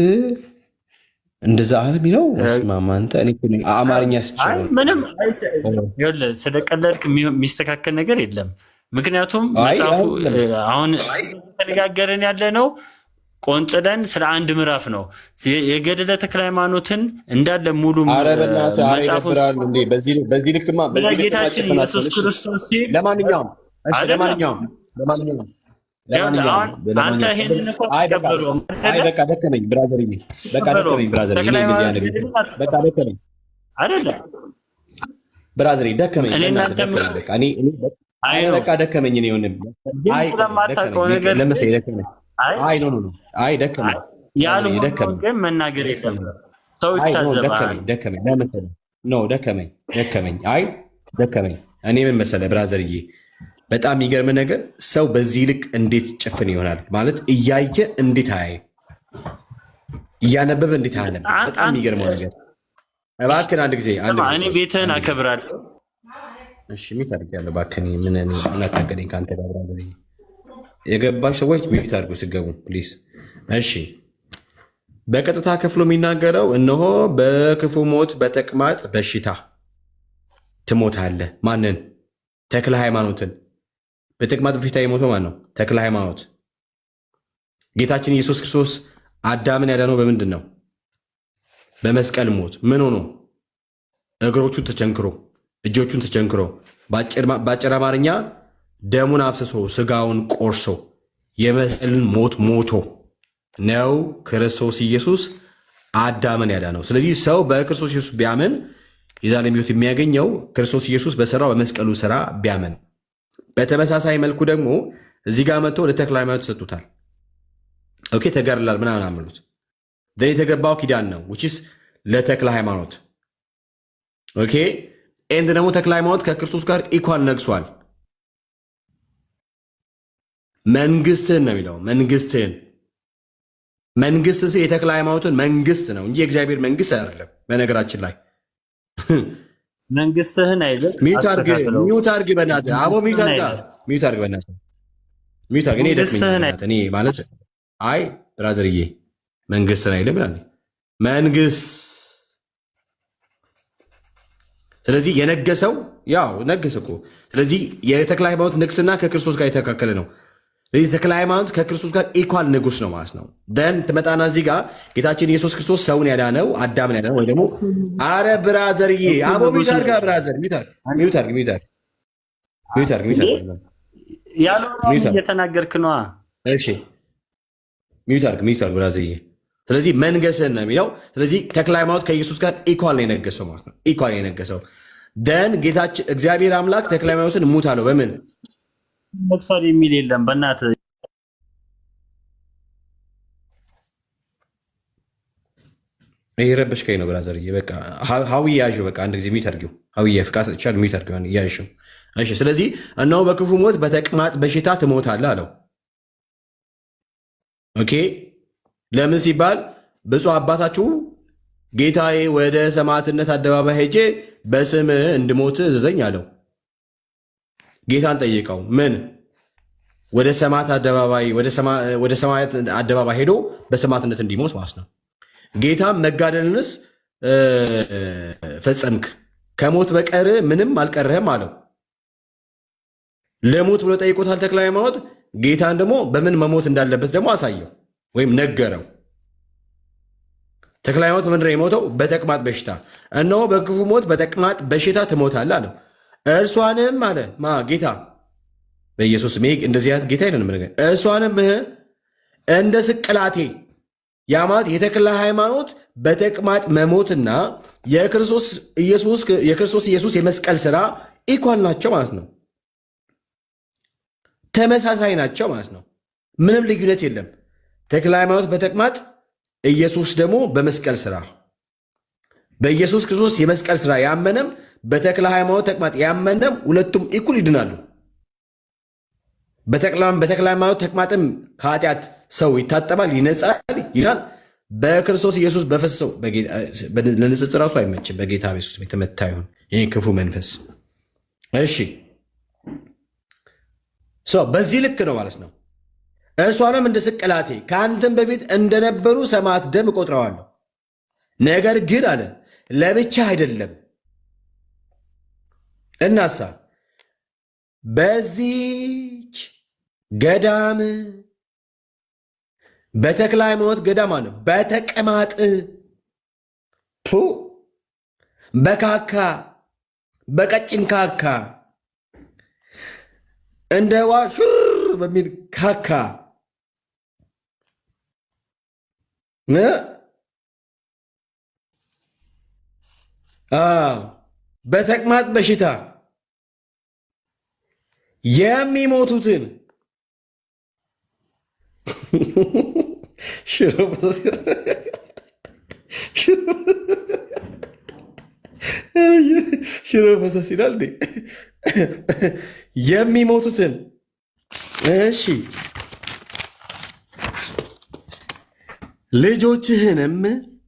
እንደዛ አለ የሚለው ስማማንተ እኔ አማርኛ ስችል ምንም ስለቀለድክ የሚስተካከል ነገር የለም። ምክንያቱም መጽሐፉ አሁን ተነጋገርን ያለ ነው ቆንጽለን ስለ አንድ ምዕራፍ ነው የገድለ ተክለ ሃይማኖትን እንዳለ ሙሉ መጽሐፉ በዚህ ልክማ ጌታችን ኢየሱስ ክርስቶስ ለማንኛውም አንተ ይሄንን እኮ ተቀበሉ። በቃ ደከመኝ ብራዘር፣ በቃ ደከመኝ ብራዘር፣ በቃ ደከመኝ አይደለም ብራዘር፣ ደከመኝ በቃ ደከመኝ። እኔ ሆነም ስለማታውቀው ነገር ለምሳሌ ደከመኝ። አይ ኖ አይ ደከመኝ ያልሆነውን ግን መናገር የለም ሰው ይታዘባል። ደከመኝ ለምሳሌ ደከመኝ። አይ ደከመኝ። እኔ ምን መሰለህ ብራዘርዬ፣ በጣም የሚገርም ነገር ሰው በዚህ ልክ እንዴት ጭፍን ይሆናል ማለት እያየ እንዴት አያይ፣ እያነበበ እንዴት አያነብ? በጣም የሚገርመው ነገር እባክህን አንድ ጊዜ እኔ ቤትህን አከብራለሁ። እሺ ሚት አድርጌያለሁ። እባክህን ምን አታገደኝ ከአንተ ጋር ብራዘርዬ። የገባች ሰዎች ሚት አድርጉ ስገቡ ፕሊዝ። እሺ በቀጥታ ከፍሎ የሚናገረው እነሆ በክፉ ሞት በተቅማጥ በሽታ ትሞታለህ። ማንን? ተክለ ሃይማኖትን። በተቅማጥ በሽታ የሞተው ማን ነው? ተክለ ሃይማኖት። ጌታችን ኢየሱስ ክርስቶስ አዳምን ያዳነው በምንድን ነው? በመስቀል ሞት። ምን ሆኖ? እግሮቹን ተቸንክሮ እጆቹን ተቸንክሮ፣ በአጭር አማርኛ ደሙን አፍስሶ ስጋውን ቆርሶ የመስቀልን ሞት ሞቶ ነው ክርስቶስ ኢየሱስ አዳምን ያዳነው። ስለዚህ ሰው በክርስቶስ ኢየሱስ ቢያምን የዘላለም ሕይወት የሚያገኘው ክርስቶስ ኢየሱስ በሰራው በመስቀሉ ስራ ቢያምን። በተመሳሳይ መልኩ ደግሞ እዚህ ጋር መጥቶ ለተክለ ሃይማኖት ሰጡታል። ኦኬ ተገድሏል ምናምን አመሉት። የተገባው ኪዳን ነው ውችስ ለተክለ ሃይማኖት። ኦኬ ኤንድ ደግሞ ተክለ ሃይማኖት ከክርስቶስ ጋር ኢኳል ነግሷል። መንግስትህን ነው የሚለው። መንግስት የተክለ ሃይማኖትን መንግስት ነው እንጂ የእግዚአብሔር መንግስት አይደለም። በነገራችን ላይ መንግስትህን አይደል? ሚውት አድርግ በእናትህ አቦ፣ ሚውት አድርግ በእናትህ። እኔ ደክመኛል። እኔ ማለት አይ ብራዘርዬ መንግስትን አይልም ይላል መንግስት። ስለዚህ የነገሰው ያው ነገሰ እኮ። ስለዚህ የተክለ ሃይማኖት ንግስና ከክርስቶስ ጋር የተካከለ ነው። ስለዚህ ተክለ ሃይማኖት ከክርስቶስ ጋር ኢኳል ንጉስ ነው ማለት ነው። ደን ትመጣና እዚህ ጋር ጌታችን ኢየሱስ ክርስቶስ ሰውን ያዳነው አዳምን ያዳነው ወይ ደግሞ አረ ብራዘርዬ አቦ ሚውት አድርግ ብራዘር፣ ሚውት አድርግ ያለው እየተናገርክ ነዋ። እሺ ሚውት አድርግ ብራዘርዬ። ስለዚህ መንገስን ነው የሚለው። ስለዚህ ተክለ ሃይማኖት ከኢየሱስ ጋር ኢኳል ነው የነገሰው ማለት ነው። ኢኳል ነው የነገሰው። ደን ጌታችን እግዚአብሔር አምላክ ተክለ ሃይማኖትን ሙት አለው። በምን መክፈል የሚል የለም። በእናትህ የረበሽከኝ ነው ብራዘርዬ። በቃ ሀዊ ያዥው። በቃ አንድ ጊዜ ሚውት አድርጊው። ሀዊ ፍቃድ ሰጥቻለሁ። ሚውት አድርጊው ያዥው። እሺ ስለዚህ እነሆ በክፉ ሞት በተቅማጥ በሽታ ትሞታለህ አለው። ኦኬ ለምን ሲባል ብፁዕ አባታችሁ ጌታዬ ወደ ሰማዕትነት አደባባይ ሄጄ በስም እንድሞት እዘዘኝ አለው። ጌታን ጠይቀው ምን ወደ ሰማዕት አደባባይ ሄዶ በሰማዕትነት እንዲሞት ማለት ነው። ጌታም መጋደልንስ ፈጸምክ፣ ከሞት በቀር ምንም አልቀረህም አለው። ለሞት ብሎ ጠይቆታል ተክለ ሃይማኖት። ጌታን ደግሞ በምን መሞት እንዳለበት ደግሞ አሳየው ወይም ነገረው። ተክለ ሃይማኖት ምንድን ነው የሞተው? በተቅማጥ በሽታ። እነሆ በክፉ ሞት በተቅማጥ በሽታ ትሞታለህ አለው። እርሷንም አለ ጌታ በኢየሱስ ስም እንደዚህ አይነት ጌታ አይደለም። እርሷንም እንደ ስቅላቴ ያማት የተክለ ሃይማኖት በተቅማጥ መሞትና የክርስቶስ ኢየሱስ የመስቀል ስራ ኢኳል ናቸው ማለት ነው። ተመሳሳይ ናቸው ማለት ነው። ምንም ልዩነት የለም። ተክለ ሃይማኖት በተቅማጥ ኢየሱስ ደግሞ በመስቀል ስራ። በኢየሱስ ክርስቶስ የመስቀል ስራ ያመነም በተክለ ሃይማኖት ተቅማጥ ያመነም ሁለቱም እኩል ይድናሉ። በተክለ ሃይማኖት ተቅማጥም ከኃጢአት ሰው ይታጠባል፣ ይነጻል፣ ይዳል። በክርስቶስ ኢየሱስ በፈሰሰው ለንጽጽር ራሱ አይመችም። በጌታ ኢየሱስ የተመታ ይሁን ይህ ክፉ መንፈስ። እሺ በዚህ ልክ ነው ማለት ነው። እርሷንም እንደ ስቅላቴ ከአንተም በፊት እንደነበሩ ሰማዕት ደም እቆጥረዋለሁ። ነገር ግን አለ ለብቻ አይደለም። እናሳ በዚች ገዳም በተክለ ሃይማኖት ገዳም አለ በተቅማጥ በካካ በቀጭን ካካ እንደ ዋሽር በሚል ካካ በተቅማጥ በሽታ የሚሞቱትን ሽሮ ፈሰስ ይላል የሚሞቱትን እሺ ልጆችህንም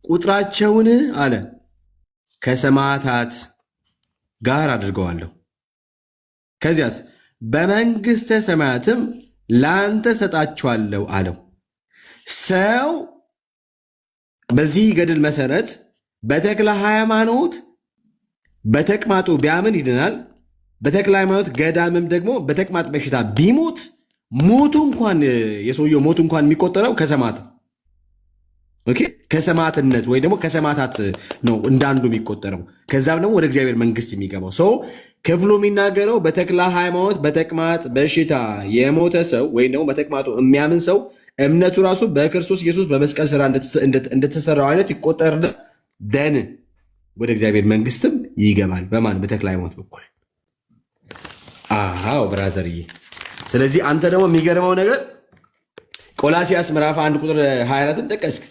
ቁጥራቸውን አለ ከሰማዕታት ጋር አድርገዋለሁ። ከዚያስ በመንግሥተ ሰማያትም ለአንተ ሰጣችኋለሁ አለው። ሰው በዚህ ገድል መሰረት በተክለ ሃይማኖት በተቅማጡ ቢያምን ይድናል። በተክለ ሃይማኖት ገዳምም ደግሞ በተቅማጥ በሽታ ቢሞት ሞቱ እንኳን የሰውየው ሞቱ እንኳን የሚቆጠረው ከሰማዕት ከሰማዕትነት ወይ ደግሞ ከሰማዕታት ነው እንዳንዱ የሚቆጠረው። ከዛም ደግሞ ወደ እግዚአብሔር መንግስት የሚገባው ሰው ክፍሉ የሚናገረው በተክለ ሃይማኖት በተቅማጥ በሽታ የሞተ ሰው ወይም ደግሞ በተቅማጡ የሚያምን ሰው እምነቱ ራሱ በክርስቶስ ኢየሱስ በመስቀል ስራ እንደተሰራው አይነት ይቆጠርና ደን ወደ እግዚአብሔር መንግስትም ይገባል። በማን በተክለ ሃይማኖት በኩል። አዎ ብራዘርዬ። ስለዚህ አንተ ደግሞ የሚገርመው ነገር ቆላሲያስ ምዕራፍ 1 ቁጥር 24ን ጠቀስክ።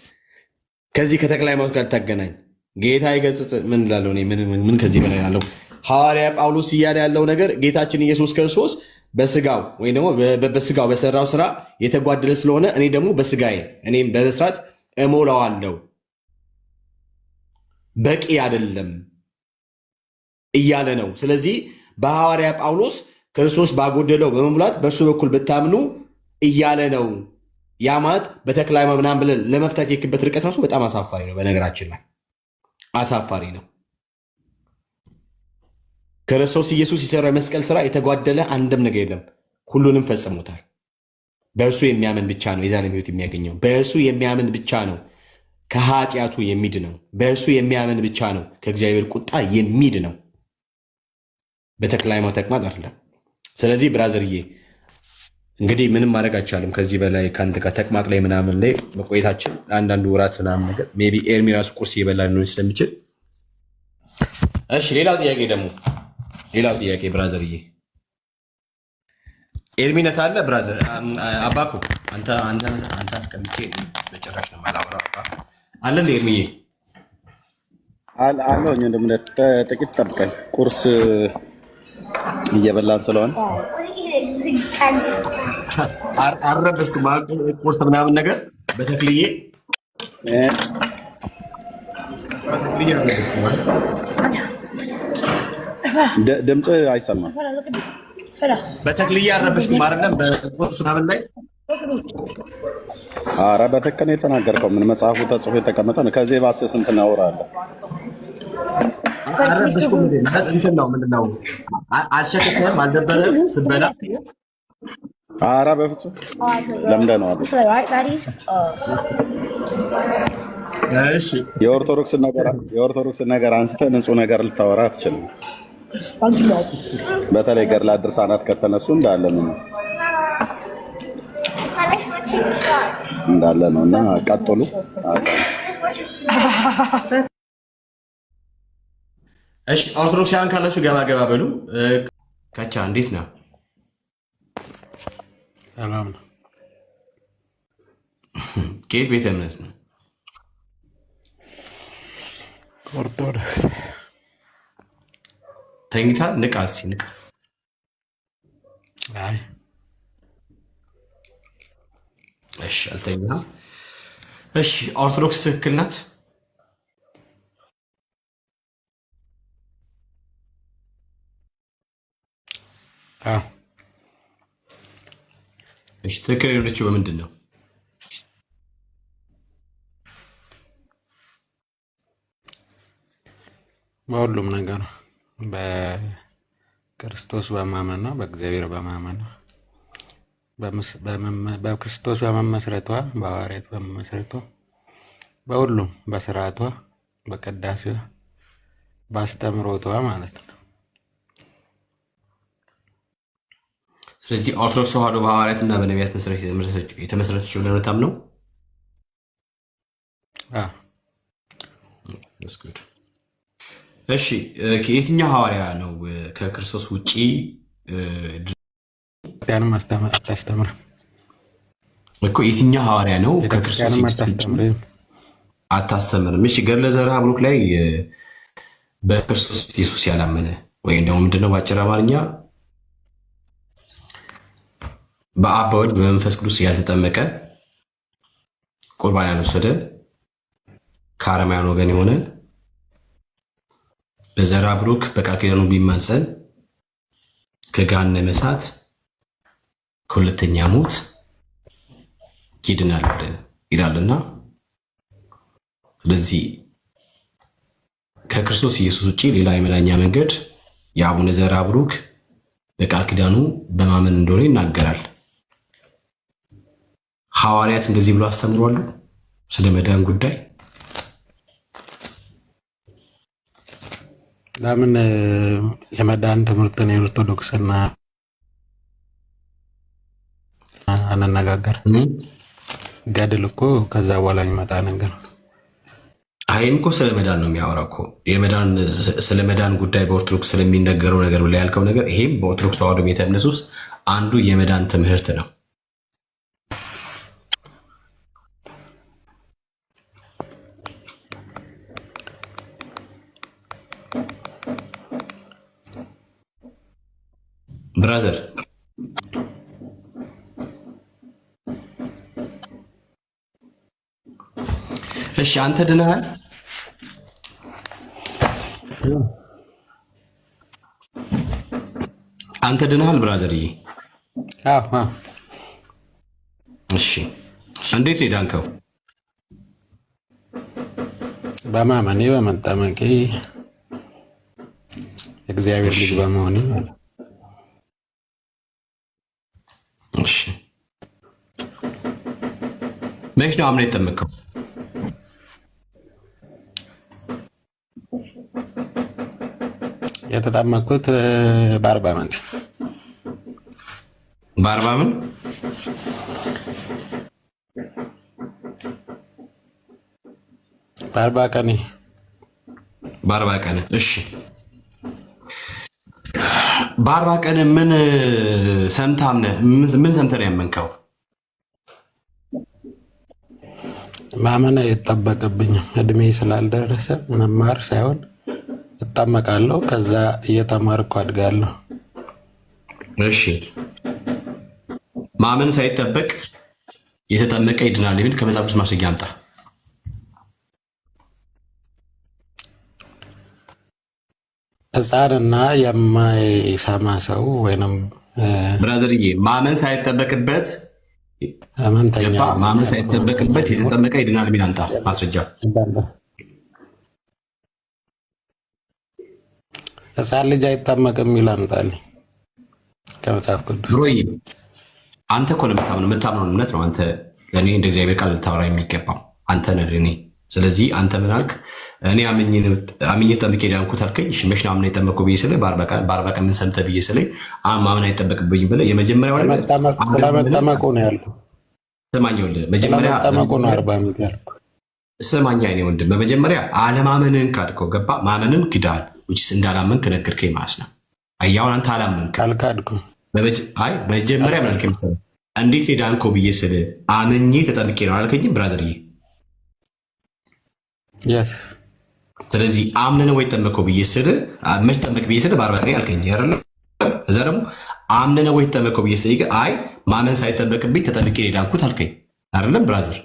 ከዚህ ከተክለ ሃይማኖት ጋር ታገናኝ። ጌታ ይገስጽ። ምን እላለሁ እኔ? ምን ከዚህ በላይ አለው? ሐዋርያ ጳውሎስ እያለ ያለው ነገር ጌታችን ኢየሱስ ክርስቶስ በስጋው ወይም ደግሞ በስጋው በሰራው ስራ የተጓደለ ስለሆነ እኔ ደግሞ በስጋዬ እኔም በመስራት እሞላዋለሁ፣ በቂ አይደለም እያለ ነው። ስለዚህ በሐዋርያ ጳውሎስ ክርስቶስ ባጎደለው በመሙላት በእርሱ በኩል ብታምኑ እያለ ነው። ያ ማለት በተክለ ሃይማኖት ምናምን ብለን ለመፍታት የክበት ርቀት ራሱ በጣም አሳፋሪ ነው። በነገራችን ላይ አሳፋሪ ነው። ክርስቶስ ኢየሱስ የሰራው የመስቀል ስራ የተጓደለ አንድም ነገር የለም። ሁሉንም ፈጽሞታል። በእርሱ የሚያምን ብቻ ነው የዘላለም ሕይወት የሚያገኘው። በእርሱ የሚያምን ብቻ ነው ከኃጢአቱ የሚድ ነው። በእርሱ የሚያምን ብቻ ነው ከእግዚአብሔር ቁጣ የሚድ ነው። በተክለ ሃይማኖት ተቅማጥ አይደለም። ስለዚህ ብራዘርዬ እንግዲህ ምንም ማድረግ አይቻልም። ከዚህ በላይ ከአንተ ጋር ተቅማጥ ላይ ምናምን ላይ መቆየታችን ለአንዳንዱ ወራት ምናምን ነገር ሜይ ቢ ኤርሚ ራሱ ቁርስ እየበላ ሊሆን ስለሚችል። እሺ ሌላው ጥያቄ ብራዘርዬ ኤርሚነት አለ ብራዘር አባኩ አንተ አስቀምጬ በጭራሽ ነው ማላወራ አለ እንደ ኤርሚዬ አለኝ እንደምን ጥቂት ጠብቀኝ፣ ቁርስ እየበላን ስለሆነ አረበሽኩም ቁርስ ምናምን ነገር በተክልዬ ድምፅ አይሰማም። በተክልዬ አረበሽኩም አይደለም በቁርስ ምናምን ላይ። ኧረ በትክክል ነው የተናገርከው። ምን መጽሐፉ ተጽፎ የተቀመጠ ነው። ከዚህ ባሰ ስንት እናወራለን። አረበሽኩም እንትን ነው ምንድን ነው? አልሸከከህም? አልደበረህም ስትበላ? ኧረ በፍፁም ለምደነዋል። የኦርቶዶክስ ነገር አንስተህ ንጹህ ነገር ልታወራ አትችልም። በተለይ ገድላት ድርሳናት ከተነሱ እንዳለ ነው እና ቀጥሉ። እሺ ኦርቶዶክሳውያን ካላችሁ ገባ ገባ በሉ። ካቻ እንዴት ነው? ሰላም ነው። ከየት ቤተ እምነት ነው? ኦርቶዶክስ። ተኝታል? ንቃ እስኪ ንቃ። አይ እሺ አልተኛም። እሺ ኦርቶዶክስ ትክክል ናት? አዎ። እሺ ትክክል የሆነችው በምንድን ነው? በሁሉም ነገር ነው። በክርስቶስ በማመን ነው። በእግዚአብሔር በማመን ነው። በክርስቶስ በመመስረቷ፣ በሐዋርያት በመመስረቷ፣ በሁሉም በስርዓቷ፣ በቅዳሴዋ፣ በአስተምሮቷ ማለት ነው። ስለዚህ ኦርቶዶክስ ተዋሕዶ በሐዋርያት እና በነቢያት መሰረት የተመሰረተችው ብለን ታምነው። እሺ የትኛው ሐዋርያ ነው ከክርስቶስ ውጭ ክርስቲያንም አታስተምርም እኮ? የትኛው ሐዋርያ ነው ከክርስቶስ አታስተምርም? እሺ ገድለ ዘርዓ ብሩክ ላይ በክርስቶስ ኢየሱስ ያላመነ ወይም ደግሞ ምንድነው በአጭር አማርኛ በአብ በወልድ በመንፈስ ቅዱስ ያልተጠመቀ ቁርባን ያልወሰደ ከአረማውያን ወገን የሆነ በዘርዓ ብሩክ በቃል ኪዳኑ ቢማፀን ከገሃነመ እሳት ከሁለተኛ ሞት ይድናል ይላልና ስለዚህ ከክርስቶስ ኢየሱስ ውጪ ሌላ የመዳኛ መንገድ የአቡነ ዘርዓ ቡሩክ በቃል ኪዳኑ በማመን እንደሆነ ይናገራል። ሐዋርያት እንደዚህ ብሎ አስተምሯሉ ስለ መዳን ጉዳይ። ለምን የመዳን ትምህርትን የኦርቶዶክስና አንነጋገር? ገድል እኮ ከዛ በኋላ የሚመጣ ነገር። አይም እኮ ስለ መዳን ነው የሚያወራው እኮ የመዳን ስለ መዳን ጉዳይ በኦርቶዶክስ ስለሚነገረው ነገር ብላ ያልከው ነገር ይሄም በኦርቶዶክስ ተዋሕዶ ቤተ እምነት ውስጥ አንዱ የመዳን ትምህርት ነው። ብራዘር እሺ አንተ ድነሃል? አንተ ድነሃል ብራዘርዬ? እሺ እንዴት ነው የዳንከው? በማመኔ በመጠመቄ እግዚአብሔር ልጅ በመሆኔ። እሺ መች ነው አምነህ የተጠመቅከው? የተጠመቅኩት በ40 ዓመት። በ40 ምን? በ40 ቀን። በ40 ቀን። እሺ በ40 ቀን ምን ሰምተህ አምነህ ምን ሰምተህ ነው ያመንከው? ማመን አይጠበቅብኝም። እድሜ ስላልደረሰ መማር ሳይሆን እጠመቃለሁ፣ ከዛ እየተማርኩ አድጋለሁ። እሺ ማመን ሳይጠበቅ የተጠመቀ ይድናል የሚል ከመጽሐፍ ቅዱስ ማስረጃ አምጣ። ሕፃንና የማይሰማ ሰው ወይንም ብራዘርዬ ማመን ሳይጠበቅበት ህመምተኛ ማመን ሳይጠበቅበት የተጠመቀ ይድናል የሚል አምጣ ማስረጃ። ሕፃን ልጅ አይጠመቅም የሚል አምጣልኝ ከመጽሐፍ ቅዱስ። ብሮዬ አንተ እኮ የምታምነው እምነት ነው። አንተ ለእኔ እንደ እግዚአብሔር ቃል ልታወራ የሚገባው አንተ ነህ እኔ። ስለዚህ አንተ ምን አልክ? እኔ አምኜ ተጠምቄ ዳንኩት አልከኝ። መች ነው አምነህ የጠመቅከው ብዬ ስልህ በ40 ቀን ምን ሰምተህ ብዬ ስልህ ማመን አይጠበቅብኝም ብለህ የመጀመሪያው ነገር ስለመጠመቁ ነው ያልኩህ። ስማኝ ወንድም፣ መጀመሪያ ስለመጠመቁ ነው 40 ዓመት ያልኩህ። ስማኝ አይኔ ወንድም፣ በመጀመሪያ አለማመንን ካድከው ገባ? ማመንን ክዳል ውጭስ እንዳላመንክ ነገርከኝ ማለት ነው። አያውን አንተ አላመንክ አልካድኩም። መጀመሪያ ምን አልከኝ መሰለህ? እንዴት ነው ዳንከው ብዬ ስልህ አምኜ ተጠምቄ ነው አልከኝም ብራዘርዬ? ስለዚህ አምነህ ነው ወይ ጠመቅከው ብዬ ስልህ መች ጠመቅ ብዬ ስልህ በ40 ቀን አልከኝ አይደለ? እዛ ደግሞ አምነህ ነው ወይ ጠመቅከው ብዬ ስልህ አይ ማመን ሳይጠበቅብኝ ተጠምቄ ነው ዳንኩት አልከኝ አይደለም ብራዘር?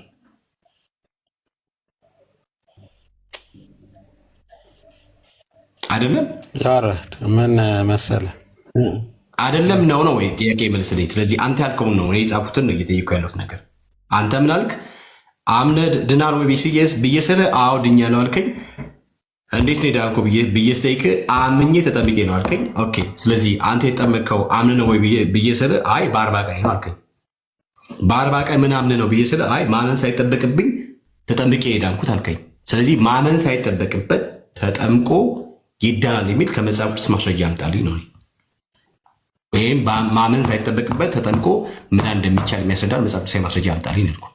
አይደለም ያረድ ምን መሰለህ አይደለም ነው ወይ ጥያቄ መልስልኝ። ስለዚህ አንተ ያልከውን ነው እኔ የጻፉትን ነው እየጠየኩ ያለሁት ነገር። አንተ ምን አልክ? አምነህ ድናል ወይ ብዬ ስልህ አዎ ድኛለሁ አልከኝ። እንዴት ነው ዳንከው ብዬ ስጠይቅህ አምኜ ተጠምቄ ነው አልከኝ። ኦኬ ስለዚህ አንተ የጠመቅከው አምነህ ነው ወይ ብዬ ስልህ አይ በ40 ቀን ነው አልከኝ። በ40 ቀን ምን አምነህ ነው ብዬ ስልህ አይ ማመን ሳይጠበቅብኝ ተጠምቄ ዳንኩት አልከኝ። ስለዚህ ማመን ሳይጠበቅበት ተጠምቆ ይዳናል የሚል ከመጽሐፍ ቅዱስ ማስረጃ አምጣልኝ ነው። ይህም ማመን ሳይጠበቅበት ተጠምቆ መዳን እንደሚቻል የሚያስረዳን መጽሐፍ ቅዱስ ማስረጃ አምጣልኝ ነው።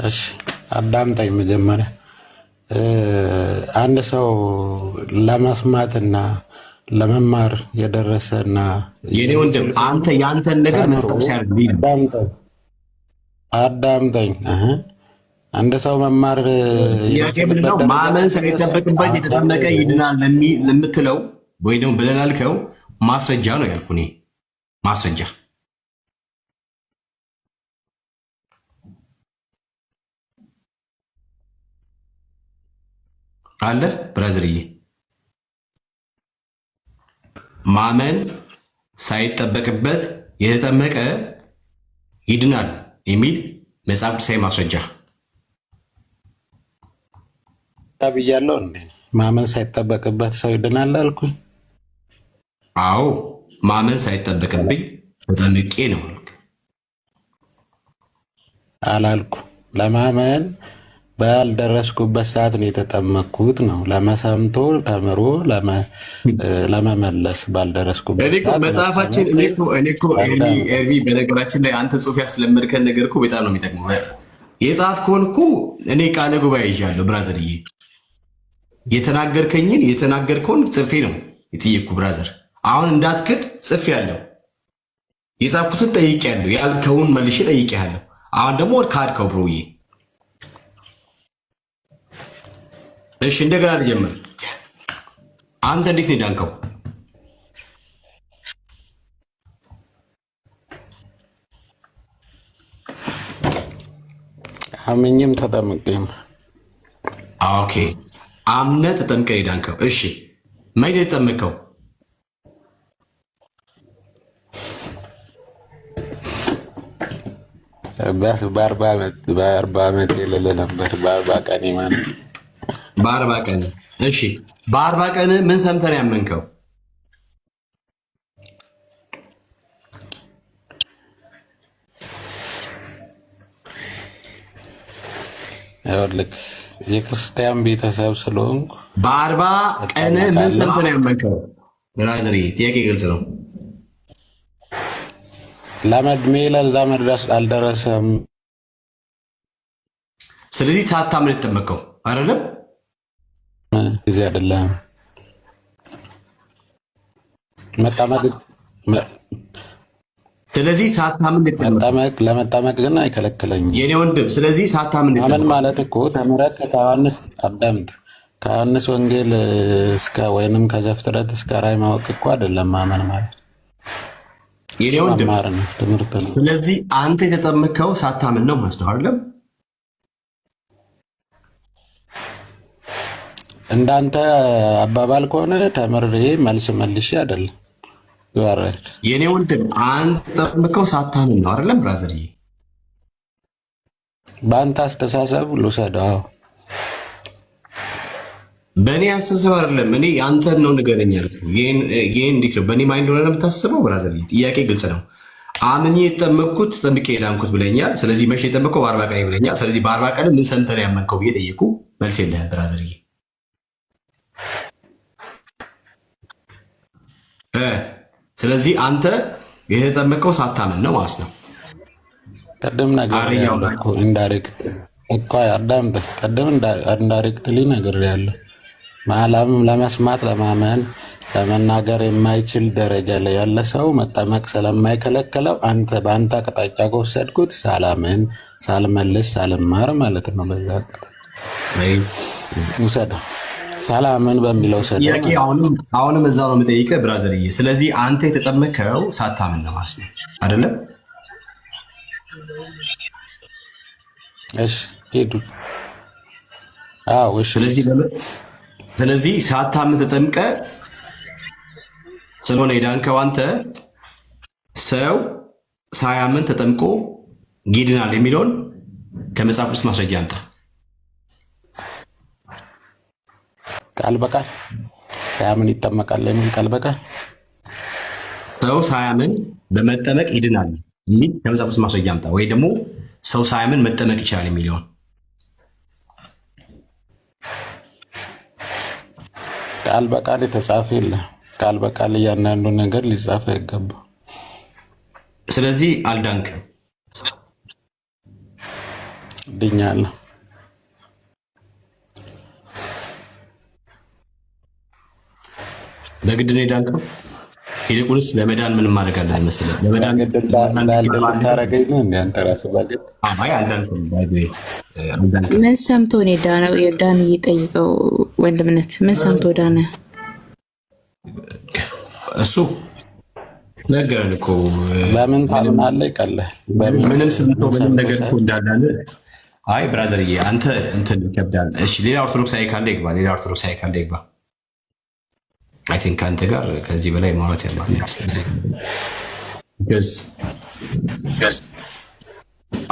እሺ አዳምጠኝ። መጀመሪያ አንድ ሰው ለመስማትና ለመማር የደረሰና የኔ ወንድም አንተ ያንተን ነገር መጽሐፍ ሲያደርግልኝ አዳምጠኝ። አንድ ሰው መማር ነው ማመን ሳይጠበቅበት የተጠመቀ ይድናል ለምትለው ወይ ደግሞ ብለህ ላልከው ማስረጃ ነው ያልኩህ እኔ። ማስረጃ አለ ብራዘርዬ? ማመን ሳይጠበቅበት የተጠመቀ ይድናል የሚል መጽሐፍ ቅዱሳዊ ማስረጃ ብያለሁ እንዴ? ማመን ሳይጠበቅበት ሰው ይድናል አልኩኝ። አዎ ማመን ሳይጠበቅብኝ ተጠምቄ ነው አላልኩ። ለማመን ባልደረስኩበት ሰዓት ነው የተጠመቅኩት ነው። ለመሰምቶ ተምሮ ለመመለስ ባልደረስኩበት ሰዓት መጽሐፋችን እኔ እኮ ኤርሚ በነገራችን ላይ አንተ ጽሑፍ ያስለመድከን ነገር እኮ በጣም ነው የሚጠቅመው። የጻፍከውን እኮ እኔ ቃለ ጉባኤ ይዣለሁ ብራዘርዬ። የተናገርከውን ጽፌ ነው የጠየቅኩ ብራዘር። አሁን እንዳትክድ ጽፌ ያለው የጻፍኩትን ጠይቄያለሁ፣ ያልከውን መልሼ ጠይቄያለሁ። አሁን ደግሞ ካድከው ብሮዬ። እሺ እንደገና ልጀምር። አንተ እንዴት ነው የዳንከው? አምኜም ተጠምቄም። ኦኬ አምነህ ተጠምቀህ የዳንከው። እሺ መቼ የተጠመቅከው? በ40 ዓመት የሌለ ነበር። በ40 ቀን ማለት በ40 ቀን። እሺ በ40 ቀን ምን ሰምተህ ነው ያመንከው? ይኸውልህ የክርስቲያን ቤተሰብ ስለሆንኩ በ40 ቀን ምን ሰምተህ ነው ያመንከው? ብራዘር ጥያቄ ግልጽ ነው። ለመድሜ ለዛ መድረስ አልደረሰም። ስለዚህ ሳታምን የተጠመቀው አይደለም ጊዜ አይደለም መጠመቅ። ስለዚህ ሳታምን ለመጠመቅ ግን አይከለክለኝም የኔ ወንድም። ስለዚህ ሳታምን ማመን ማለት እኮ ተምረህ ከዮሐንስ አዳምጥ፣ ከዮሐንስ ወንጌል እስከ ወይንም ከዘፍጥረት እስከ ራዕይ ማወቅ እኮ አይደለም ማመን ማለት የኔ ወንድም ትምህርት ነው። ስለዚህ አንተ የተጠመቅከው ሳታምን ነው ማለት ነው አይደለም? እንዳንተ አባባል ከሆነ ተምሬ መልስ መልሼ አይደለም። የኔ ወንድም አንተ የተጠመቅከው ሳታምን ነው አይደለም ብራዘርዬ? በአንተ አስተሳሰብ ልውሰደው። በእኔ አስተሳሰብ አይደለም። እኔ አንተን ነው ንገረኝ ያልኩህ። ይሄን እንዴት ነው በእኔ ማይንድ ሆነ ነው የምታስበው? ብራዘርዬ ጥያቄ ግልጽ ነው። አምኜ የተጠመቅኩት ተጠምቄ የዳንኩት ብለኛል። ስለዚህ መቼ የጠመቅከው? በ40 ቀን ብለኛል። ስለዚህ በ40 ቀን ምን ሰምተህ ነው ያመንከው ብዬ ጠየቁ። መልስ የለህም ብራዘርዬ። ስለዚህ አንተ የተጠመቀው ሳታምን ነው ማለት ነው። ቀደም ነገር ያለው ኢንዳይሬክት እኮ አዳም ቀደም ኢንዳይሬክትሊ ነገር ያለው ማለም ለመስማት ለማመን ለመናገር የማይችል ደረጃ ላይ ያለ ሰው መጠመቅ ስለማይከለከለው አንተ በአንተ አቅጣጫ ከወሰድኩት ሳላምን ሳልመልስ ሳልማር ማለት ነው። በዛ ውሰደው ሰላምን በሚለው ጥያቄ አሁንም እዛው ነው የምጠይቀህ ብራዘርዬ። ስለዚህ አንተ የተጠመቅከው ሳታምን ነው ማለት ነው አይደለም? እሺ ሄዱ። አዎ እሺ። ስለዚህ ሳታምን ተጠምቀህ ስለሆነ የዳንከው አንተ ሰው ሳያምን ተጠምቆ ይድናል የሚለውን ከመጽሐፍ ውስጥ ማስረጃ አምጣ። ቃል በቃል ሳያምን ይጠመቃል የሚል ቃል በቃል ሰው ሳያምን በመጠመቅ ይድናል የሚል ከመጽሐፍ ውስጥ ማስረጃ አምጣ። ወይ ደግሞ ሰው ሳያምን መጠመቅ ይችላል የሚለውን ቃል በቃል የተጻፈ የለም። ቃል በቃል እያንዳንዱ ነገር ሊጻፍ አይገባም። ስለዚህ አልዳንክም። ድኛለሁ። በግድ ነው የዳንከው። ይልቁንስ ለመዳን ምንም ማድረግ አለ መሰለህ? ለመዳን ምን ሰምቶ ነው የዳነው? የዳን እየጠይቀው ወንድምነት ምን ሰምቶ ዳነ? እሱ ነገረን እኮ በምን ታምናለህ? ይቀላል ምንም ሰምቶ ምንም ነገር እኮ እንዳላለ። አይ ብራዘርዬ አንተ እንትን ይከብዳል። እሺ ሌላ ኦርቶዶክሳዊ ካለ ይግባ። ሌላ ኦርቶዶክሳዊ ካለ ይግባ። አይ ቲንክ አንተ ጋር ከዚህ በላይ ማውራት ያለው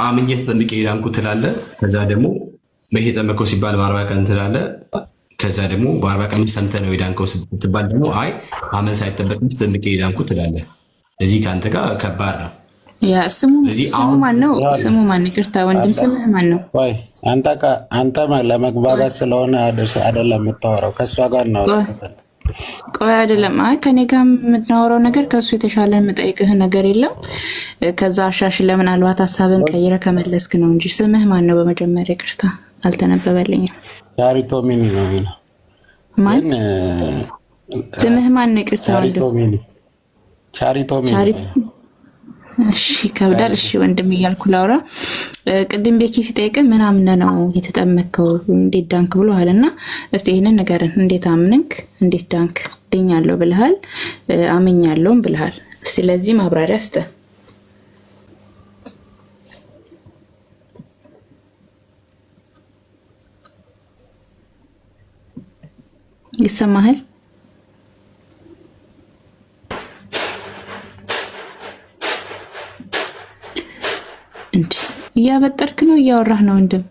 አምኜ ተጠምቄ ዳንኩ ትላለህ። ከዛ ደግሞ መቼ ተጠመቀው ሲባል በ40 ቀን ትላለህ። ከዛ ደግሞ በ40 ቀን ሰምተህ ነው የዳንከው ስትባል ደግሞ አይ አመን ሳይጠበቅም ተጠምቄ ዳንኩ ትላለህ። ስለዚህ ከአንተ ጋር ከባድ ነው። ያ ስሙ ማን ነው? ስሙ ማን? ይቅርታ ወንድም ስምህ ማን ነው? ወይ አንተ ለመግባባት ስለሆነ አይደለም የምታወራው፣ ከእሷ ጋር ነው። ቆይ አይደለም። አይ ከኔ ጋር የምናወራው ነገር ከእሱ የተሻለ የምጠይቅህ ነገር የለም። ከዛ አሻሽለ ምናልባት ሀሳብን ቀይረ ከመለስክ ነው እንጂ ስምህ ማን ነው? በመጀመሪያ ይቅርታ አልተነበበልኝም። ቻሪቶ ሚኒ ነው የሚለው። ማን ስምህ ማን ነው? ይቅርታ ቻሪቶ ሚኒ። እሺ ይከብዳል። እሺ ወንድም እያልኩ ላውራ። ቅድም ቤኪ ሲጠይቅ ምን አምነህ ነው የተጠመከው እንዴት ዳንክ ብሎሃል እና እስቲ ይህንን ነገርን እንዴት አምንክ እንዴት ዳንክ? ድኛለሁ ብልሃል፣ አምኛለሁም ብልሃል። ስለዚህ ማብራሪያ ስጠን። ይሰማሃል? እንዴ እያበጠርክ ነው እያወራህ ነው ወንድም?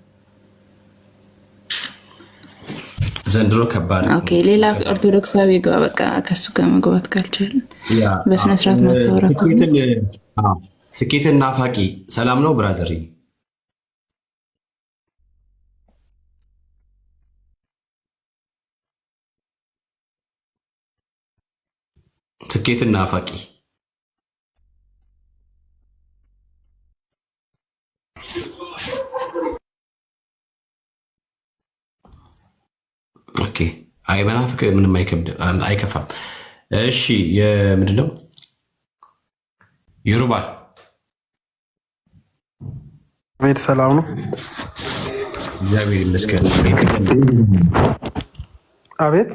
ዘንድሮ ከባድ ነው። ኦኬ ሌላ ኦርቶዶክሳዊ ጋር በቃ ከሱ ጋር መግባት ካልቻለ በስነ ስርዓት ማታወራ ከሆነ ስኬትን ናፋቂ ሰላም ነው ብራዘር። ስኬትን ናፋቂ ኦኬ። አይ መናፍቅ ምንም አይከፋም። እሺ ምንድን ነው ይሩባል? ቤት ሰላም ነው? እግዚአብሔር ይመስገን። አቤት